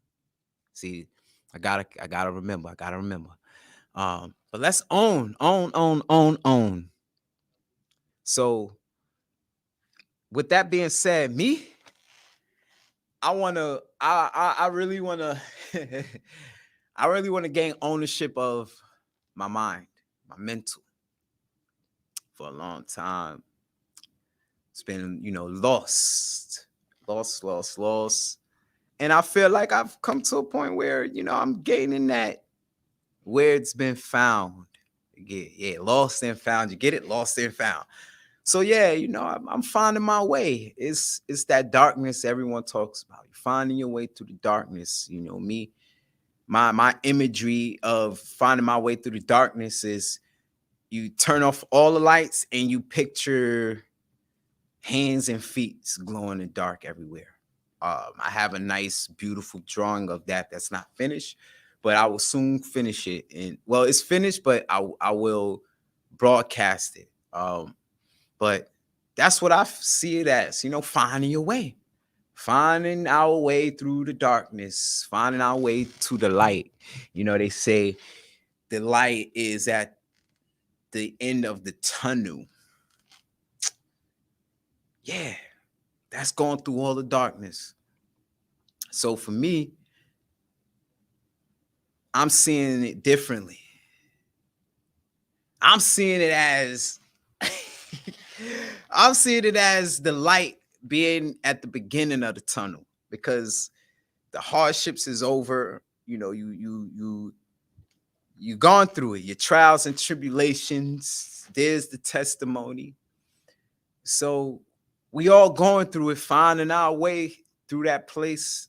See, I gotta remember. I gotta remember. But let's own. So with that being said, I really wanna, I really wanna gain ownership of my mind, my mental. For a long time, it's been lost, and I feel like I've come to a point where I'm gaining that, where it's been found. Yeah, lost and found. You get it? Lost and found. So yeah, I'm finding my way. It's that darkness everyone talks about. You're finding your way through the darkness. Me, my imagery of finding my way through the darkness is, you turn off all the lights and you picture hands and feet glowing in the dark everywhere. I have a nice, beautiful drawing of that that's not finished, but I will soon finish it. And well, it's finished, but I will broadcast it. But that's what I see it as, finding your way, finding our way through the darkness, finding our way to the light. They say the light is at the end of the tunnel. Yeah, that's going through all the darkness. So for me, I'm seeing it differently. I'm seeing it as I'm seeing it as the light being at the beginning of the tunnel, because the hardships is over. You gone through it, your trials and tribulations. There's the testimony. So we all going through it, finding our way through that place,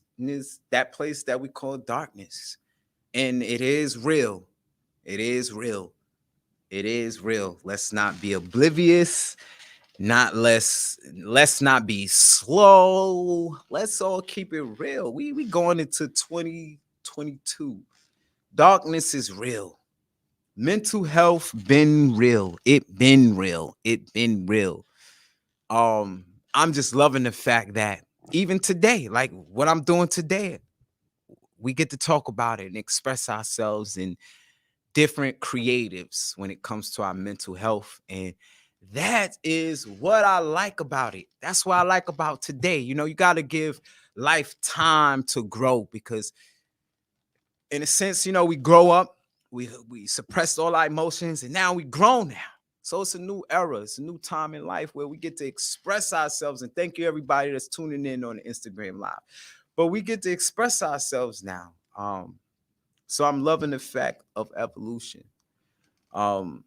that place that we call darkness. And it is real. It is real. It is real. Let's not be oblivious. Let's not be slow. Let's all keep it real. We going into 2022. Darkness is real. Mental health been real. It been real. It been real. I'm just loving the fact that even today, like what I'm doing today, we get to talk about it and express ourselves in different creatives when it comes to our mental health. And that is what I like about it. That's what I like about today. You got to give life time to grow, because in a sense, we grow up, we suppressed all our emotions, and now we grown now. So it's a new era, it's a new time in life where we get to express ourselves. And thank you everybody that's tuning in on the Instagram live. But we get to express ourselves now. So I'm loving the fact of evolution. Um,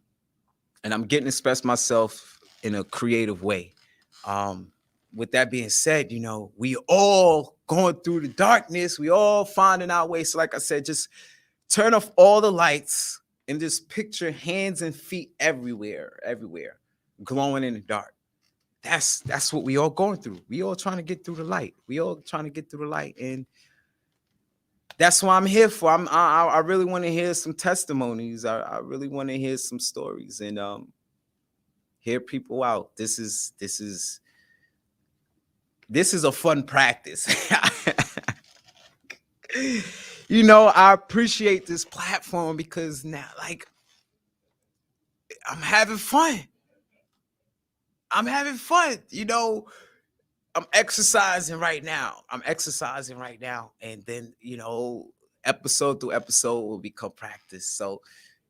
and I'm getting to express myself in a creative way. Um, with that being said, we all going through the darkness, we all finding our way. So, like I said, just turn off all the lights and just picture hands and feet everywhere, glowing in the dark. That's what we all going through. We all trying to get through the light. We all trying to get through the light, and that's what I'm here for. I really want to hear some testimonies. I really want to hear some stories, and hear people out. This is a fun practice. I appreciate this platform because now, like, I'm having fun. I'm having fun. I'm exercising right now. And then, episode through episode will become practice. So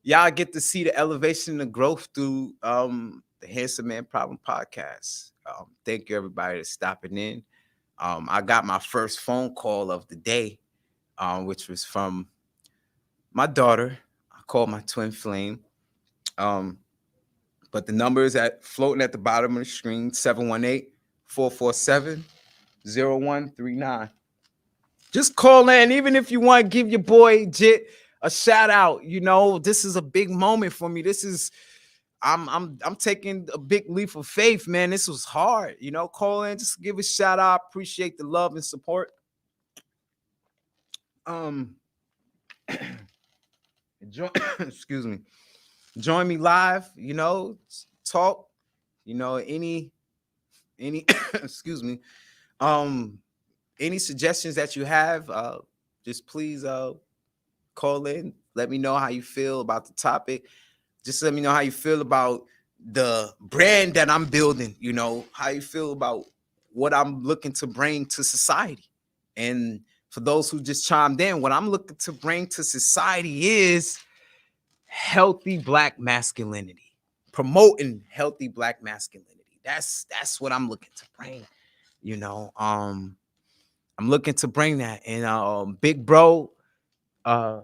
y'all get to see the elevation and the growth through the Handsome Man Problem podcast. Thank you everybody that's stopping in. I got my first phone call of the day, which was from my daughter. I called my twin flame. Um, but the number is at floating at the bottom of the screen, 718-447-0139. Just call in, even if you want to give your boy Jit a shout out. You know, this is a big moment for me. This is I'm taking a big leap of faith, man. This was hard. You know, call in, just give a shout out. Appreciate the love and support. Um join, excuse me. Join me live, you know, talk, you know, any excuse me. Um any suggestions that you have, just please call in. Let me know how you feel about the topic. Just let me know how you feel about the brand that I'm building, you know, how you feel about what I'm looking to bring to society. And for those who just chimed in, what I'm looking to bring to society is healthy black masculinity, promoting healthy black masculinity. That's what I'm looking to bring, you know. I'm looking to bring that. And big bro, uh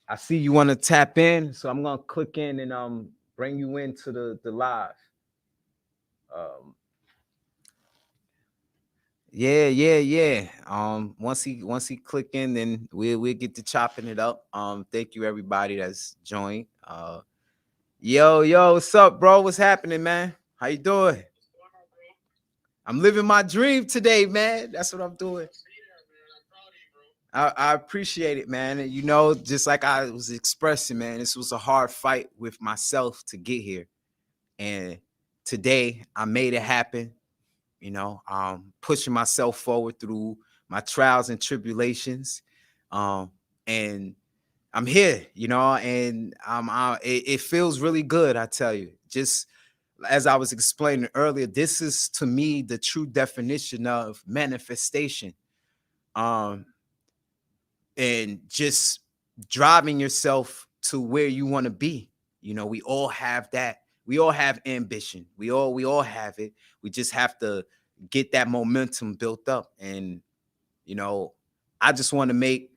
I see you want to tap in, so I'm gonna click in and bring you into the live. Um, yeah. Once he click in, then we'll get to chopping it up. Thank you everybody that's joined. Yo, what's up, bro? What's happening, man? How you doing? I'm living my dream today, man. That's what I'm doing. I appreciate it, man. And you know, just like I was expressing, man, this was a hard fight with myself to get here. And today I made it happen, you know, pushing myself forward through my trials and tribulations. Um, and I'm here, you know, and it feels really good, I tell you. Just as I was explaining earlier, this is to me the true definition of manifestation. Um, and just driving yourself to where you want to be. You know, we all have that. We all have ambition. We all have it. We just have to get that momentum built up. And you know, I just want to make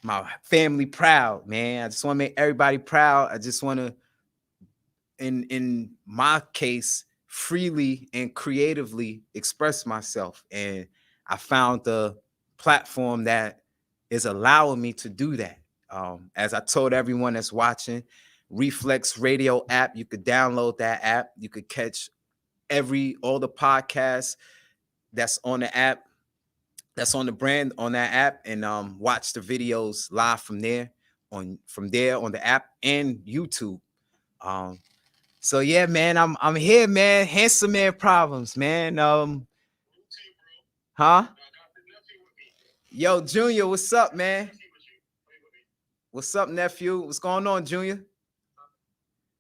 my family proud, man. I just want to make everybody proud. I just want to, in my case, freely and creatively express myself. And I found the platform that is allowing me to do that. As I told everyone that's watching, Reflex Radio app, you could download that app. You could catch all the podcasts that's on the app, that's on the brand on that app, and watch the videos live from there on the app and YouTube. Um, so yeah, man, I'm here, man. Handsome Man Problems, man. Huh? Yo, Junior, what's up, man? What's up, nephew? What's going on, Junior?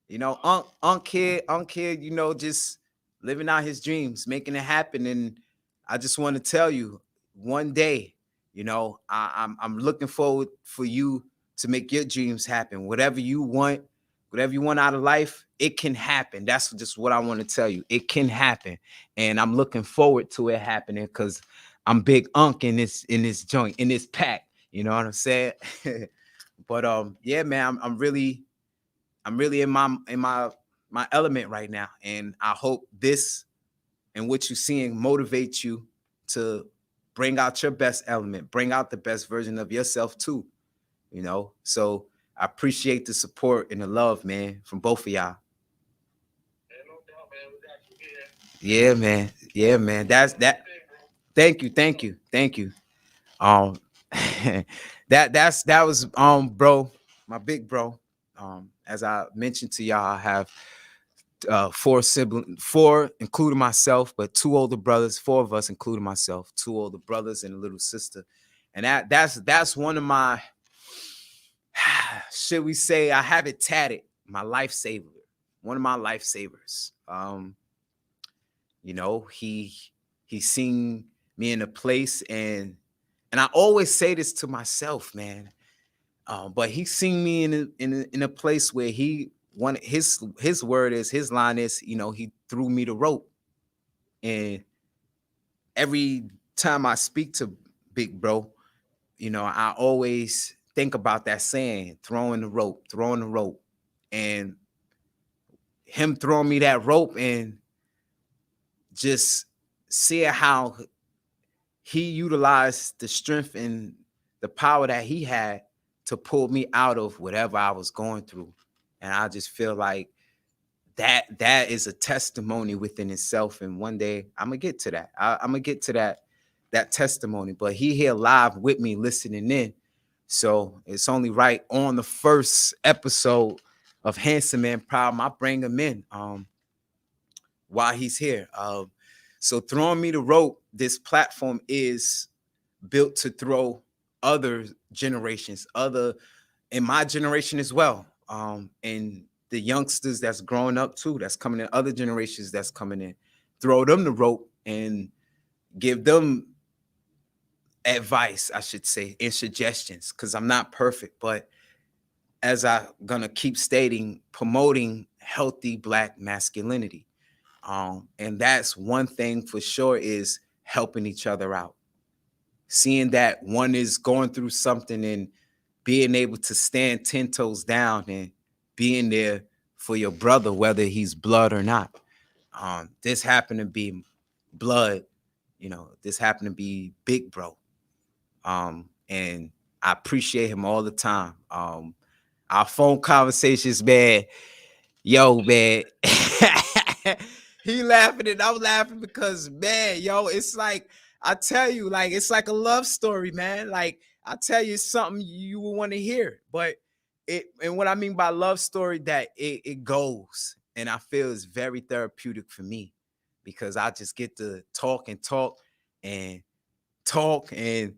You know, Unc kid, you know, just living out his dreams, making it happen. And I just want to tell you, one day, you know, I'm looking forward for you to make your dreams happen. Whatever you want out of life, it can happen. That's just what I want to tell you. It can happen. And I'm looking forward to it happening because I'm big Unc in this joint, in this pack. You know what I'm saying? But yeah, man, I'm really in my element right now, and I hope this and what you're seeing motivates you to bring out your best element, bring out the best version of yourself too. You know, so I appreciate the support and the love, man, from both of y'all. Yeah, man. Yeah, man. That's that. Thank you. Um, that was bro, my big bro. As I mentioned to y'all, I have four including myself, but two older brothers, four of us including myself, two older brothers and a little sister. And that's one of my should we say I have it tatted, my lifesaver, one of my lifesavers. You know, he seen me in a place, and I always say this to myself, man. But he seen me in a place where he wanted his word is his line is, you know, he threw me the rope. And every time I speak to big bro, you know, I always think about that saying, throwing the rope. And him throwing me that rope and just seeing how he utilized the strength and the power that he had to pull me out of whatever I was going through. And I just feel like that is a testimony within itself. And one day I'm gonna get to that. I'm gonna get to that testimony. But he here live with me listening in. So it's only right on the first episode of Handsome Man Problem. I bring him in while he's here. So throwing me the rope, this platform is built to throw other generations, other in my generation as well, and the youngsters that's growing up too, that's coming in, other generations that's coming in, throw them the rope and give them advice, I should say, and suggestions, because I'm not perfect, but as I'm gonna keep stating, promoting healthy Black masculinity. And that's one thing for sure, is helping each other out. Seeing that one is going through something and being able to stand 10 toes down and being there for your brother, whether he's blood or not. This happened to be blood, this happened to be big bro. And I appreciate him all the time. Our phone conversations, man, yo, man. He laughing and I'm laughing because, man, yo, it's like, I tell you, like, it's like a love story, man. Like, I tell you something you will want to hear. But and what I mean by love story, that it goes. And I feel it's very therapeutic for me, because I just get to talk and talk and talk. And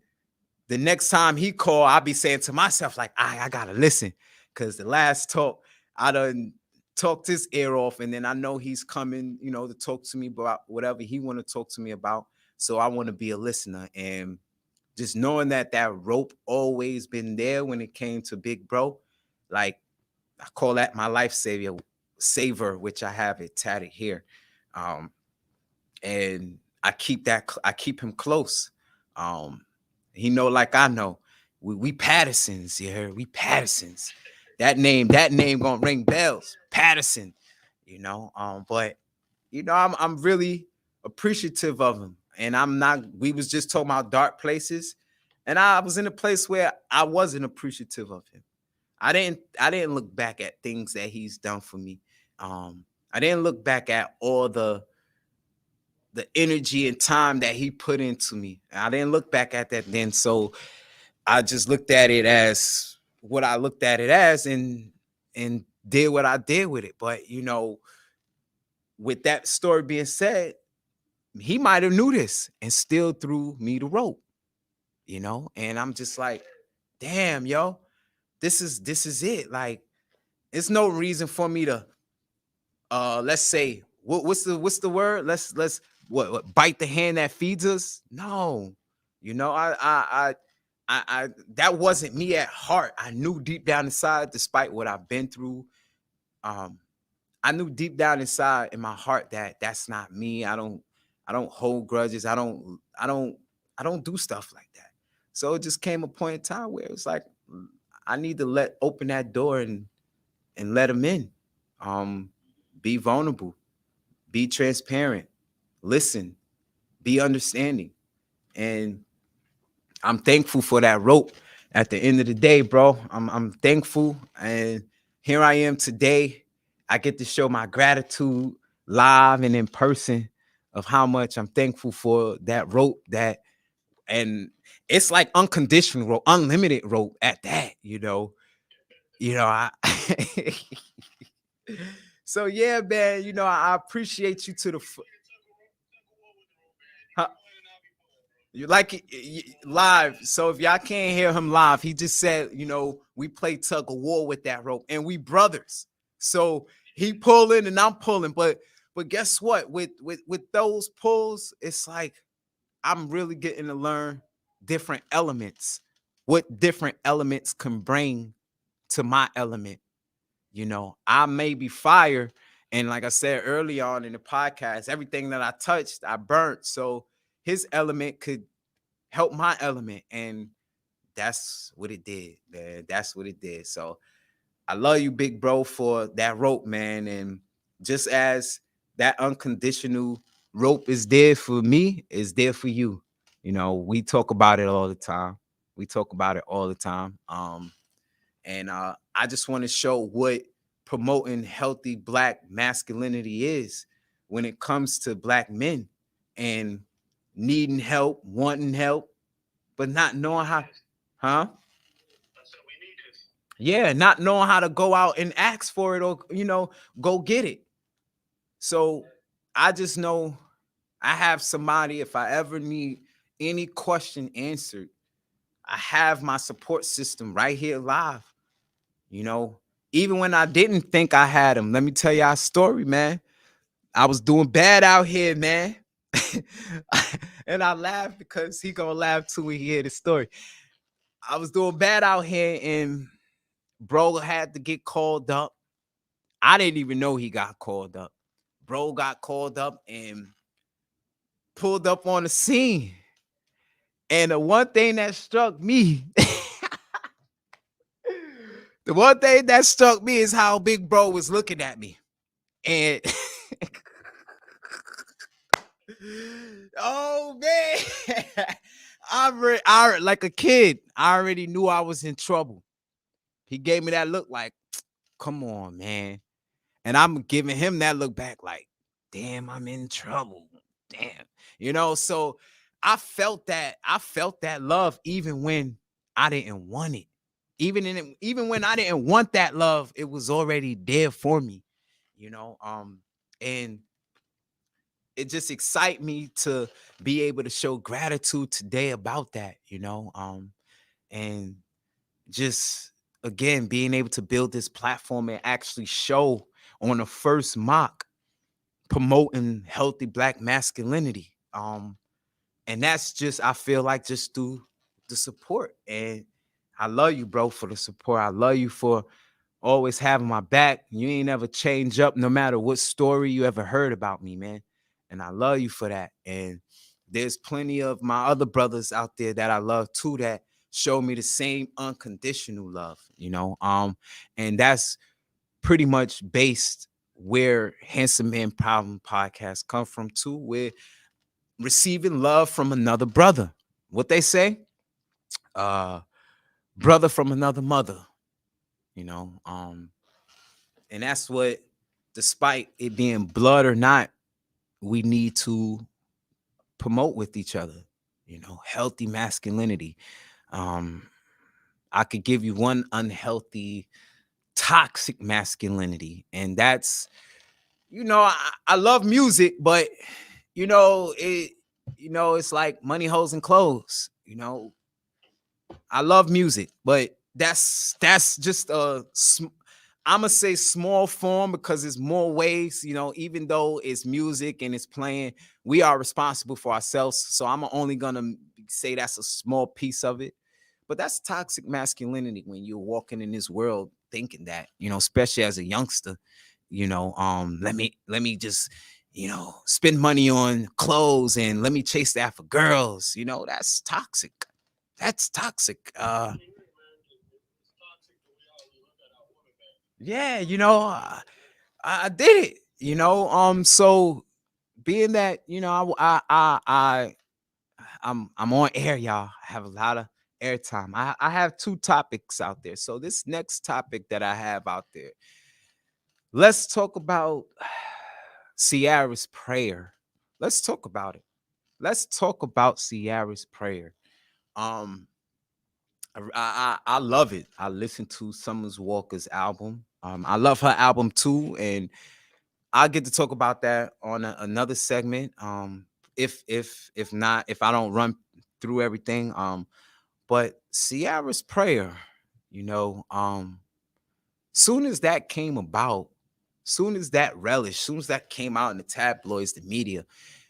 the next time he call, I'll be saying to myself, like, I gotta listen. Cause the last talk, I done talked his ear off, and then I know he's coming, to talk to me about whatever he want to talk to me about. So I want to be a listener. And just knowing that rope always been there when it came to big bro, like, I call that my life saver, which I have it tatted here. Um, and I keep him close. Um, he know, like I know, we Pattersons, you heard? We Pattersons. That name gonna ring bells. Patterson, but I'm really appreciative of him. And I'm not, we was just talking about dark places. And I was in a place where I wasn't appreciative of him. I didn't look back at things that he's done for me. I didn't look back at all the energy and time that he put into me. I didn't look back at that then. So I just looked at it as what I looked at it as, and did what I did with it. But with that story being said, he might have knew this and still threw me the rope, and I'm just like, damn, yo, this is it. Like, it's no reason for me to let's say, what's the word? Let's what bite the hand that feeds us? No. I that wasn't me at heart. I knew deep down inside, despite what I've been through, um, I knew deep down inside in my heart that that's not me. I don't hold grudges. I don't do stuff like that. So it just came a point in time where it was like, I need to open that door and let him in. Um, be vulnerable, be transparent, listen, be understanding. And I'm thankful for that rope at the end of the day, bro. I'm thankful. And here I am today. I get to show my gratitude live and in person of how much I'm thankful for that rope, and it's like unconditional rope, unlimited rope at that, I so yeah, man, I appreciate you to the huh, you like it live. So if y'all can't hear him live, he just said, we play tug of war with that rope, and we brothers. So he pulling and I'm pulling, but guess what? With those pulls, it's like I'm really getting to learn different elements, what different elements can bring to my element. I may be fire. And like I said early on in the podcast, everything that I touched, I burnt. So his element could help my element. And that's what it did, man. That's what it did. So I love you, big bro, for that rope, man. And Just as that unconditional rope is there for me, is there for you. You know, we talk about it all the time. We talk about it all the time. And I just want to show what promoting healthy black masculinity is when it comes to black men and needing help, wanting help, but not knowing how, huh? Yeah, not knowing how to go out and ask for it or, go get it. So I just know I have somebody, if I ever need any question answered, I have my support system right here live. You know, even when I didn't think I had him, let me tell y'all a story, man. I was doing bad out here, man. And I laugh because he gonna laugh too when he hear the story. I was doing bad out here, and bro had to get called up. I didn't even know he got called up. Bro got called up and pulled up on the scene. And the one thing that struck me, the one thing that struck me is how big bro was looking at me. And oh man, I like a kid. I already knew I was in trouble. He gave me that look like, come on, man. And I'm giving him that look back like, damn, I'm in trouble. Damn. So I felt that love even when I didn't want it. Even when I didn't want that love, it was already there for me, and it just excite me to be able to show gratitude today about that, and just again being able to build this platform and actually show on the first mock promoting healthy black masculinity. And that's just I feel like just through the support. And I love you, bro, for the support. I love you for always having my back. You ain't ever change up no matter what story you ever heard about me, man. And I love you for that. And there's plenty of my other brothers out there that I love too that show me the same unconditional love, and that's pretty much based where Handsome Man Problem podcast come from too. We're receiving love from another brother. What they say? Uh brother from another mother, you know. And that's what, despite it being blood or not, we need to promote with each other, healthy masculinity. Um, I could give you one unhealthy, toxic masculinity, and that's, I love music, but it's like money, hoes, and clothes. I love music, but that's just I'm gonna say small form because it's more ways. Even though it's music and it's playing, we are responsible for ourselves. So I'm only gonna say that's a small piece of it. But that's toxic masculinity when you're walking in this world thinking that, especially as a youngster, let me just, spend money on clothes and let me chase that for girls. That's toxic. That's toxic. Yeah, I did it. So being that I'm on air, y'all. I have a lot of airtime. I have two topics out there. So this next topic that I have out there, let's talk about Ciara's prayer. Let's talk about it. Let's talk about Ciara's prayer. Um, I love it. I listened to Summers Walker's album. I love her album too, and I'll get to talk about that on another segment. If not, if I don't run through everything. But Ciara's prayer, you know, um, soon as that came about, soon as that relish, soon as that came out in the tabloids, the media,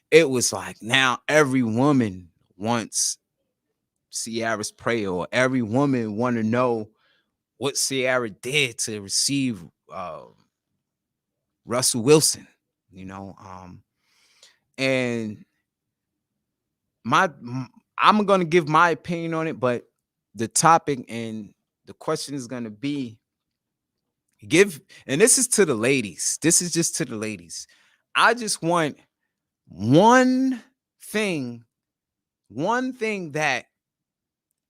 it was like now every woman wants Ciara's prayer, or every woman want to know what Ciara did to receive Russell Wilson, you know. And my I'm gonna give my opinion on it, but the topic and the question is gonna be, Give, and this is to the ladies. This is just to the ladies. I just want one thing, one thing that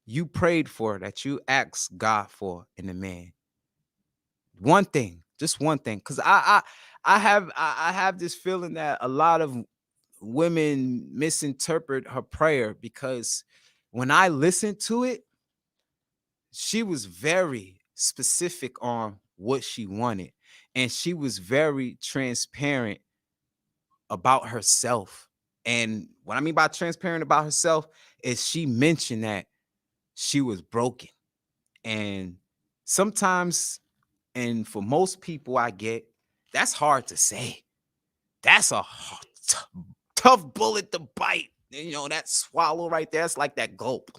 you prayed for, that you asked God for in a man. One thing, just one thing. Cause I have this feeling that a lot of women misinterpret her prayer, because when I listened to it, she was very specific on what she wanted. And she was very transparent about herself. And what I mean by transparent about herself is she mentioned that she was broken. And sometimes, and for most people, I get that's hard to say. That's a tough bullet to bite. You know, that swallow right there, it's like that gulp.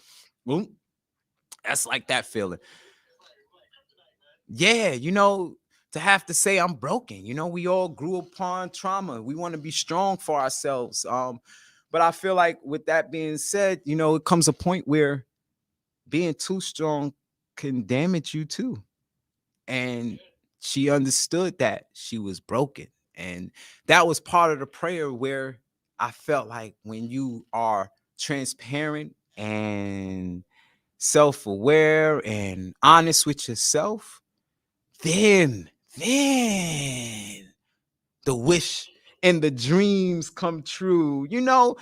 Boom. That's like that feeling. Yeah, to have to say I'm broken. We all grew upon trauma. We want to be strong for ourselves. But I feel like with that being said, it comes a point where being too strong can damage you too. And she understood that she was broken. And that was part of the prayer, where I felt like when you are transparent and self-aware and honest with yourself, then the wish and the dreams come true, so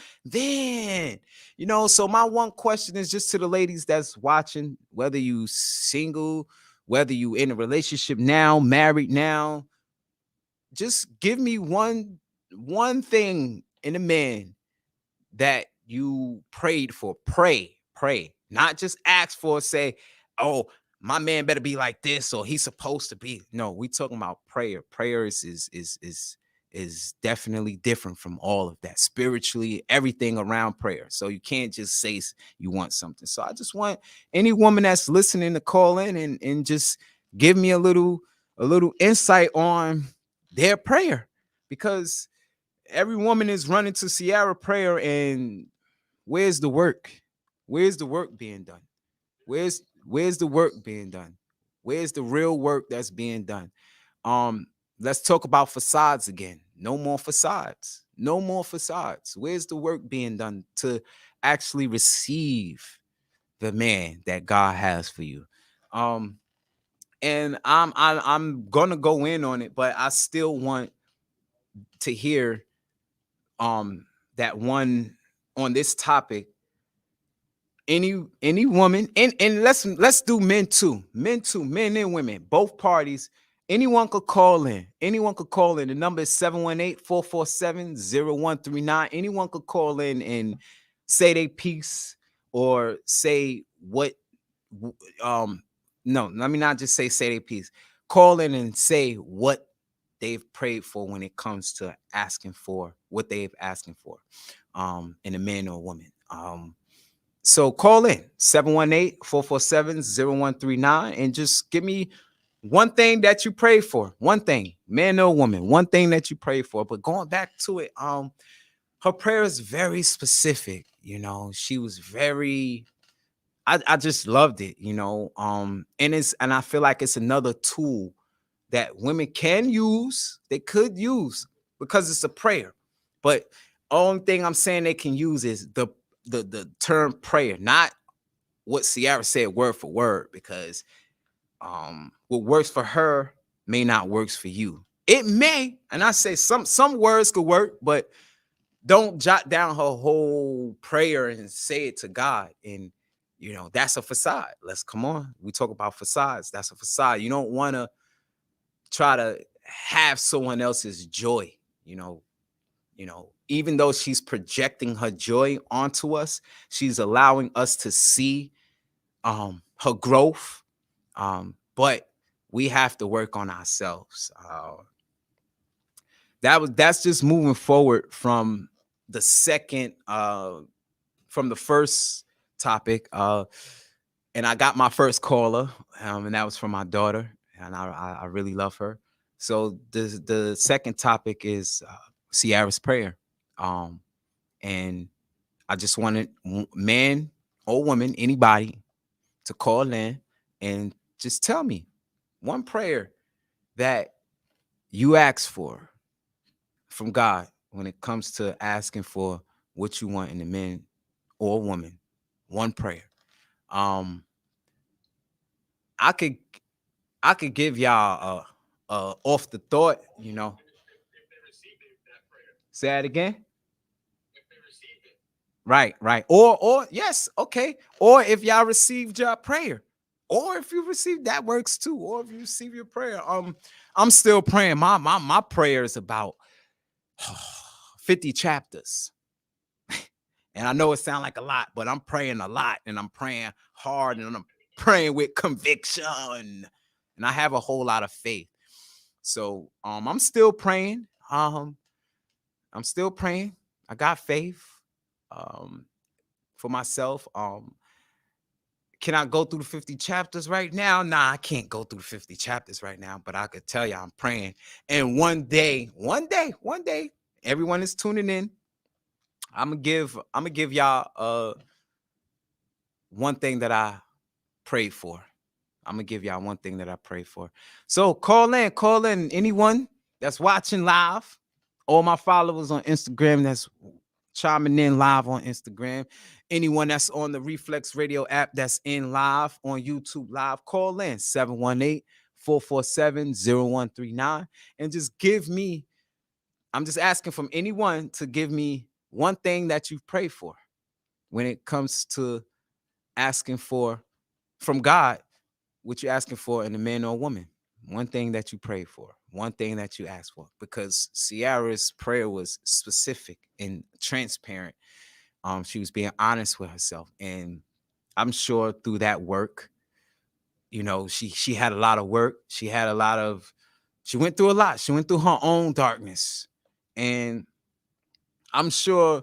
my one question is just to the ladies that's watching, whether you single, whether you in a relationship now, married now, just give me one thing in a man that you prayed for. Pray, not just ask for, say, oh, my man better be like this, or he's supposed to be. No, we talking about prayer is definitely different from all of that, spiritually, everything around prayer. So you can't just say you want something. So I just want any woman that's listening to call in and just give me a little insight on their prayer, because every woman is running to Sierra prayer, and where's the work? Where's the work being done? Where's the work being done? Where's the real work that's being done? Um, let's talk about facades again. No more facades. No more facades. Where's the work being done to actually receive the man that God has for you? Um, and I'm gonna go in on it, but I still want to hear that one on this topic. Any woman, and let's do men too, men and women, both parties. Anyone could call in. The number is 718-447-0139. Anyone could call in and say they piece, or say what um no, let me not just say they piece. Call in and say what they've prayed for when it comes to asking for what they've asking for in a man or a woman. So call in 718-447-0139 and just give me one thing that you pray for. One thing, man or woman, one thing that you pray for. But going back to it, her prayer is very specific. She was very, I just loved it, and I feel like it's another tool that women can use, they could use, because it's a prayer. But only thing I'm saying they can use is the term prayer, not what Sierra said word for word, because what works for her may not works for you. It may, and I say some words could work, but don't jot down her whole prayer and say it to God. And that's a facade. Let's come on. We talk about facades. That's a facade. You don't want to try to have someone else's joy, you know, even though she's projecting her joy onto us, she's allowing us to see her growth. But we have to work on ourselves. That's just moving forward from the second from the first topic. And I got my first caller, and that was from my daughter, and I really love her. So the second topic is Sierra's prayer, and I just wanted man or woman, anybody, to call in and just tell me one prayer that you ask for from God when it comes to asking for what you want in a man or woman. One prayer. Um, I could I could give y'all a off the thought, Say that again. Right, right. Or yes, okay. Or if y'all received your prayer, or if you received that works too, or if you receive your prayer. I'm still praying. My prayer is about 50 chapters. And I know it sounds like a lot, but I'm praying a lot and I'm praying hard and I'm praying with conviction. And I have a whole lot of faith. So I'm still praying. I'm still praying. I got faith um for myself. Can I go through the 50 chapters right now? Nah, I can't go through the 50 chapters right now, but I could tell you I'm praying. And one day, everyone is tuning in. I'm gonna give y'all one thing that I prayed for. I'm gonna give y'all one thing that I pray for. So call in anyone that's watching live. All my followers on Instagram that's chiming in live on Instagram. Anyone that's on the Reflex Radio app that's in live on YouTube live, call in 718-447-0139 and just give me, I'm just asking from anyone to give me one thing that you've prayed for when it comes to asking for from God what you're asking for in a man or a woman. One thing that you pray for, one thing that you ask for, because Ciara's prayer was specific and transparent. She was being honest with herself, and I'm sure through that work, she had a lot of work. She went through a lot. She went through her own darkness, and I'm sure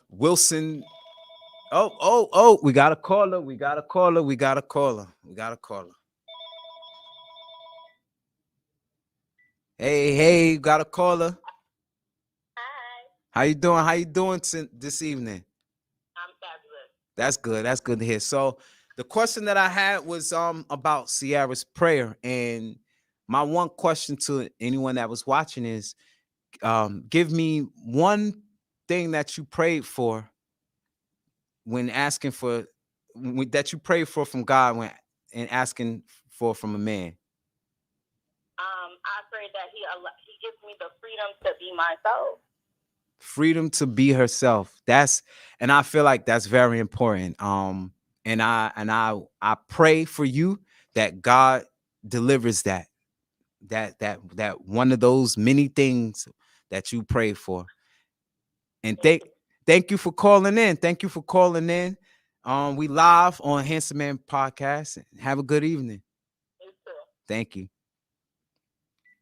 Wilson. Oh! We got a caller. We got a caller. We got a caller. We got a caller. Hey, got a caller. Hi. How you doing? How you doing this evening? I'm fabulous. That's good. That's good to hear. So the question that I had was about Ciara's prayer, and my one question to anyone that was watching is, give me one thing that you prayed for when asking for that you prayed for from God when and asking for from a man. I pray that he gives me the freedom to be myself. Freedom to be herself. And I feel like that's very important. And I pray for you that God delivers that one of those many things that you pray for. And thank you for calling in. Thank you for calling in. We live on Hansome Man Podcast. Have a good evening. You too. Thank you.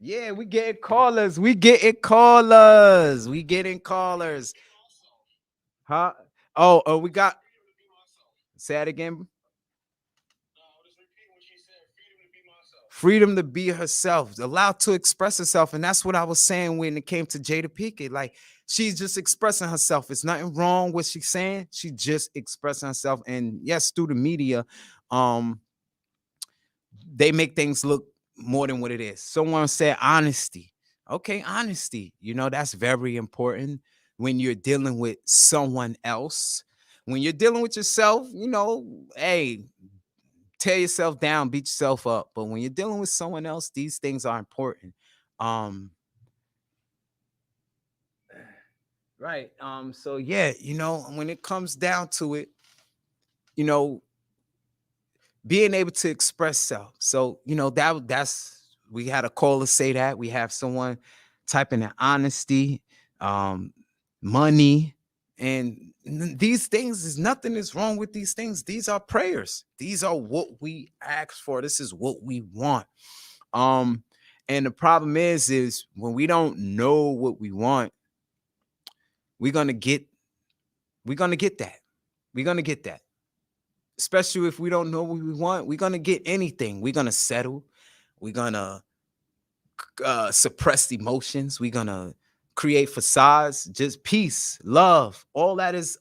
Yeah, we getting callers. We getting callers. We getting callers. Huh? Oh, we got. Say it again. Freedom to be herself, allowed to express herself. And that's what I was saying when it came to Jada Pinkett. Like, she's just expressing herself. It's nothing wrong with what she's saying. She just expressing herself. And yes, through the media, um, they make things look more than what it is. Someone said honesty. Okay, honesty. That's very important when you're dealing with someone else. When you're dealing with yourself, hey, tear yourself down, beat yourself up. But when you're dealing with someone else, these things are important. Um, right. So yeah, when it comes down to it, you know, being able to express self. So, that's we had a caller say that. We have someone typing in honesty, um, money, and these things is nothing is wrong with these things. These are prayers. These are what we ask for. This is what we want. Um, and the problem is when we don't know what we want, we're gonna get we're gonna get that. We're gonna get that. Especially if we don't know what we want, we're gonna get anything. We're gonna settle. We're gonna suppress emotions. We're gonna create facades. Just peace, love. All that is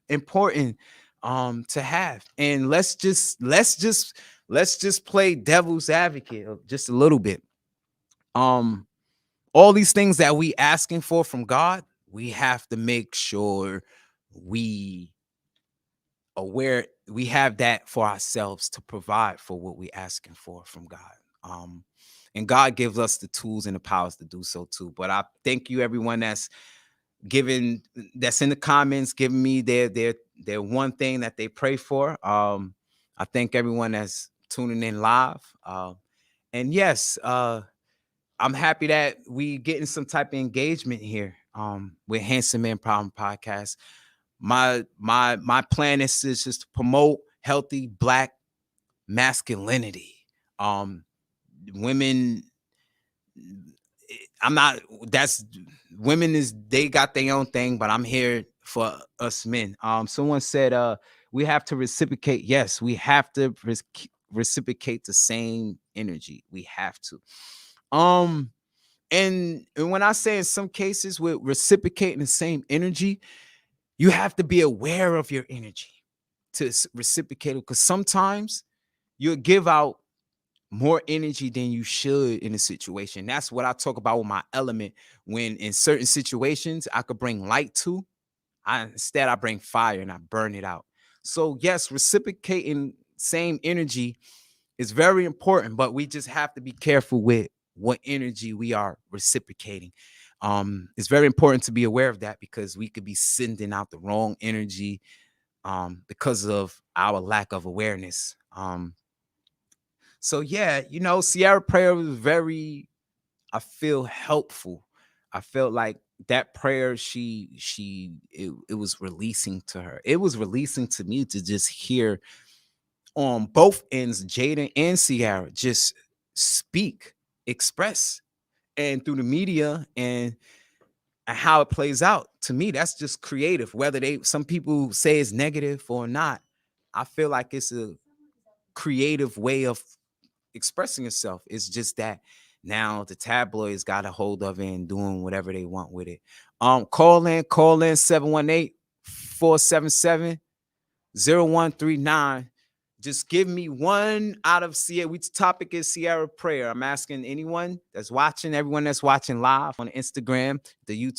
important to have. And let's just play devil's advocate just a little bit. Um, all these things that we asking for from God, we have to make sure we we have that for ourselves to provide for what we asking for from God. Um, and God gives us the tools and the powers to do so too. But I thank you, everyone giving that's in the comments, giving me their one thing that they pray for. I thank everyone that's tuning in live. And yes, I'm happy that we getting some type of engagement here with Handsome Man Problem Podcast. My plan is to just promote healthy black masculinity. Um, women, I'm not. That's women is they got their own thing, but I'm here for us men. Someone said, we have to reciprocate. Yes, we have to reciprocate the same energy. We have to. Um, and when I say in some cases with reciprocating the same energy, you have to be aware of your energy to reciprocate it, because sometimes you'll give out more energy than you should in a situation. That's what I talk about with my element. When in certain situations I could bring light to, instead I bring fire and I burn it out. So yes, reciprocating same energy is very important, but we just have to be careful with what energy we are reciprocating. It's very important to be aware of that, because we could be sending out the wrong energy because of our lack of awareness. So yeah, Sierra prayer was very, I feel, helpful. I felt like that prayer it was releasing to her. It was releasing to me to just hear on both ends, Jaden and Sierra just speak, express, and through the media and how it plays out. To me, that's just creative. Whether some people say it's negative or not, I feel like it's a creative way of expressing yourself. It's just that now the tabloids got a hold of it and doing whatever they want with it. Call in 718-477-0139. Just give me one out of Sierra. Which topic is Sierra prayer? I'm asking anyone that's watching, everyone that's watching live on Instagram, the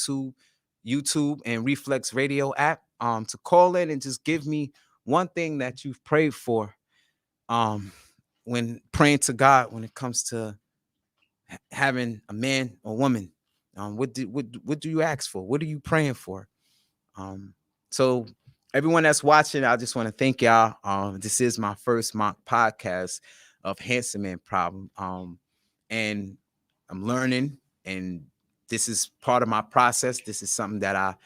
YouTube and Reflex Radio app, to call in and just give me one thing that you've prayed for um when praying to God when it comes to having a man or woman. What do you ask for? What are you praying for? So everyone that's watching, I just want to thank y'all. This is my first mock podcast of Handsome Man Problem. And I'm learning, and this is part of my process. This is something that I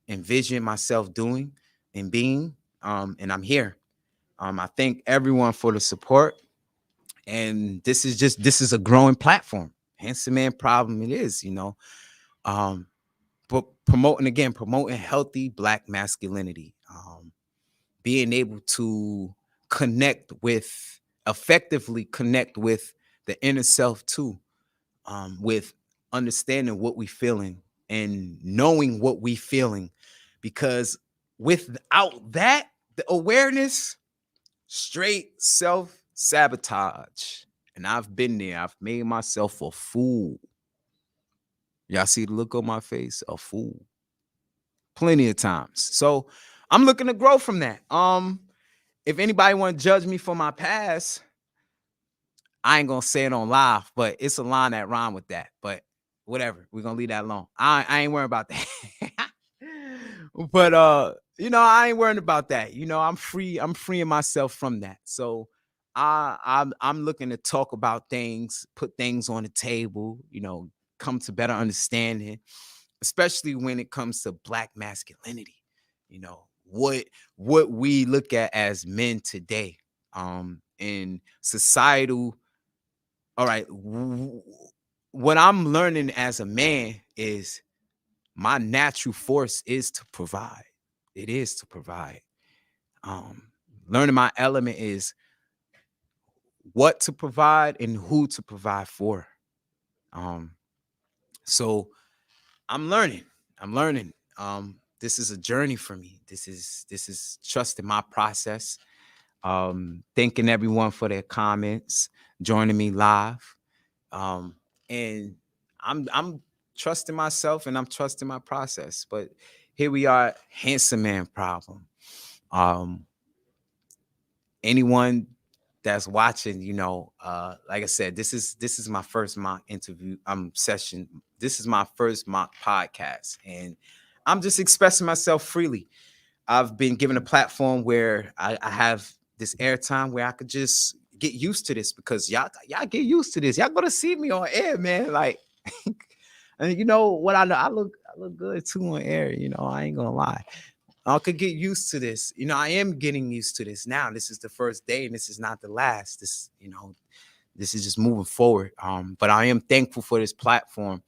envision myself doing and being. And I'm here. I thank everyone for the support. And this is a growing platform. Handsome Man Problem, it is, Um, but promoting healthy black masculinity, being able to connect with effectively connect with the inner self too, with understanding what we feeling and knowing what we feeling, because without that, the awareness, straight self sabotage. And I've been there. I've made myself a fool. Y'all see the look on my face? A fool. Plenty of times. So I'm looking to grow from that. If anybody want to judge me for my past, I ain't gonna say it on live, but it's a line that rhyme with that. But whatever, we're gonna leave that alone. I ain't worrying about that. But I ain't worrying about that. I'm free. I'm freeing myself from that. So I'm looking to talk about things, put things on the table. Come to better understanding, especially when it comes to black masculinity. What we look at as men today, in societal. All right, what I'm learning as a man is my natural force is to provide. It is to provide. Um, Learning my element is what to provide and who to provide for. Um, so I'm learning. I'm learning. This is a journey for me. This is trusting my process. Thanking everyone for their comments, joining me live. And I'm trusting myself and I'm trusting my process. But here we are, Handsome Man Problem. Um, anyone that's watching, like I said, this is my first mock interview session. This is my first mock podcast, and I'm just expressing myself freely. I've been given a platform where I have this airtime where I could just get used to this, because y'all get used to this. Y'all gonna see me on air, man. Like, and you know what, I know I look good too on air. I ain't gonna lie. I could get used to this. I am getting used to this now. This is the first day, and this is not the last. This is just moving forward. But I am thankful for this platform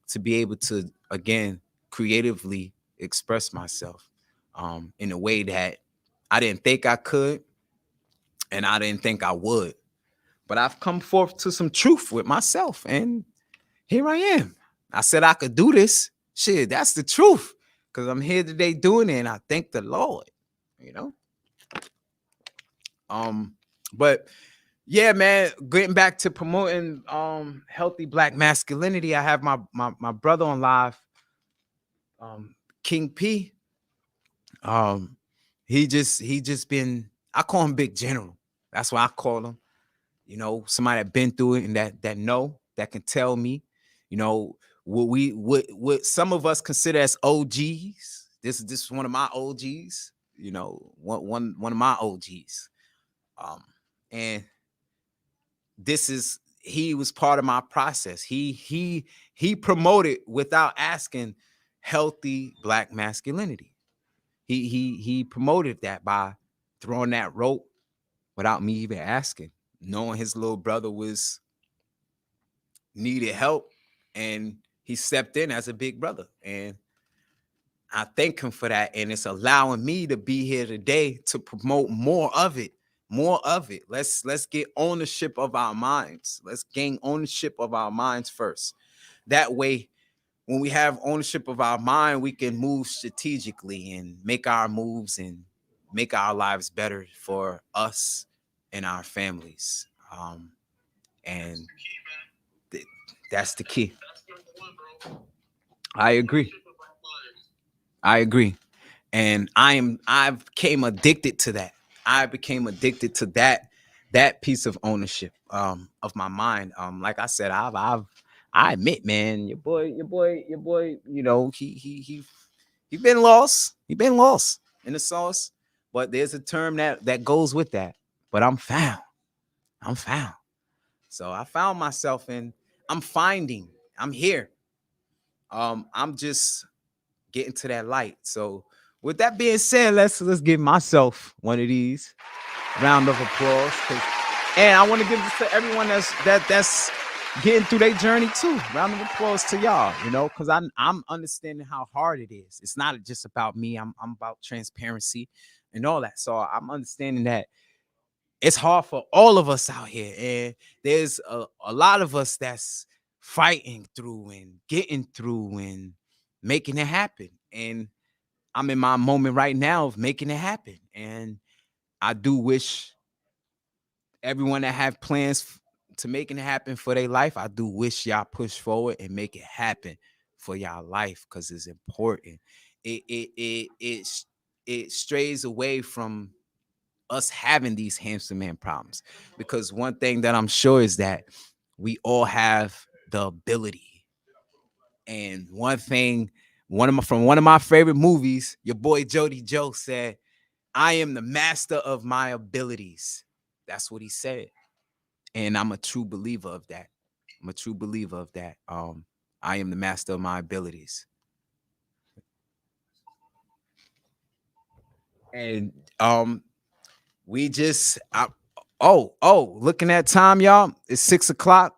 to be able to again creatively express myself in a way that I didn't think I could, and I didn't think I would. But I've come forth to some truth with myself, and here I am. I said I could do this. Shit, that's the truth. Because I'm here today doing it, and I thank the Lord. You know. Um, but yeah, man, getting back to promoting healthy black masculinity, I have my brother on live, King P. Um, he just been, I call him Big General. That's why I call him. Somebody that been through it and that can tell me, you know, what some of us consider as OGs. This is one of my OGs. One of my OGs. Um, and he was part of my process. He promoted without asking healthy black masculinity. He promoted that by throwing that rope without me even asking, knowing his little brother was needed help, and he stepped in as a big brother. And I thank him for that. And it's allowing me to be here today to promote more of it. More of it. Let's get ownership of our minds. Let's gain ownership of our minds first. That way, when we have ownership of our mind, we can move strategically and make our moves and make our lives better for us and our families. And th- that's the key. I agree. I agree. And I became addicted to that. I became addicted to that piece of ownership of my mind. Like I said, I admit, man, your boy, he been lost. He been lost in the sauce. But there's a term that goes with that. But I'm found. I'm found. So I found myself, and I'm finding. I'm here. I'm just getting to that light. So with that being said, let's give myself one of these round of applause. And I want to give this to everyone that's getting through their journey too. Round of applause to y'all, because I'm understanding how hard it is. It's not just about me. I'm about transparency and all that. So I'm understanding that it's hard for all of us out here. And there's a lot of us that's fighting through and getting through and making it happen. And I'm in my moment right now of making it happen. And I do wish everyone that have plans to making it happen for their life, I do wish y'all push forward and make it happen for y'all life, because it's important. It strays away from us having these handsome man problems, because one thing that I'm sure is that we all have the ability. And one thing, from one of my favorite movies, your boy Jody Joe said, I am the master of my abilities. That's what he said. And I'm a true believer of that. I'm a true believer of that. I am the master of my abilities. And we just looking at time, y'all. It's 6 o'clock.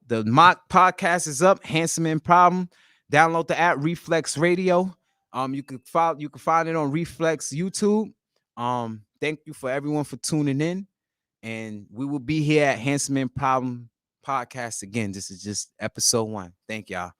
The mock podcast is up. Handsome Man Problem. Download the app Reflex Radio. You can find it on Reflex YouTube. Thank you for everyone for tuning in. And we will be here at Handsome Man Problem podcast again. This is just episode 1. Thank y'all.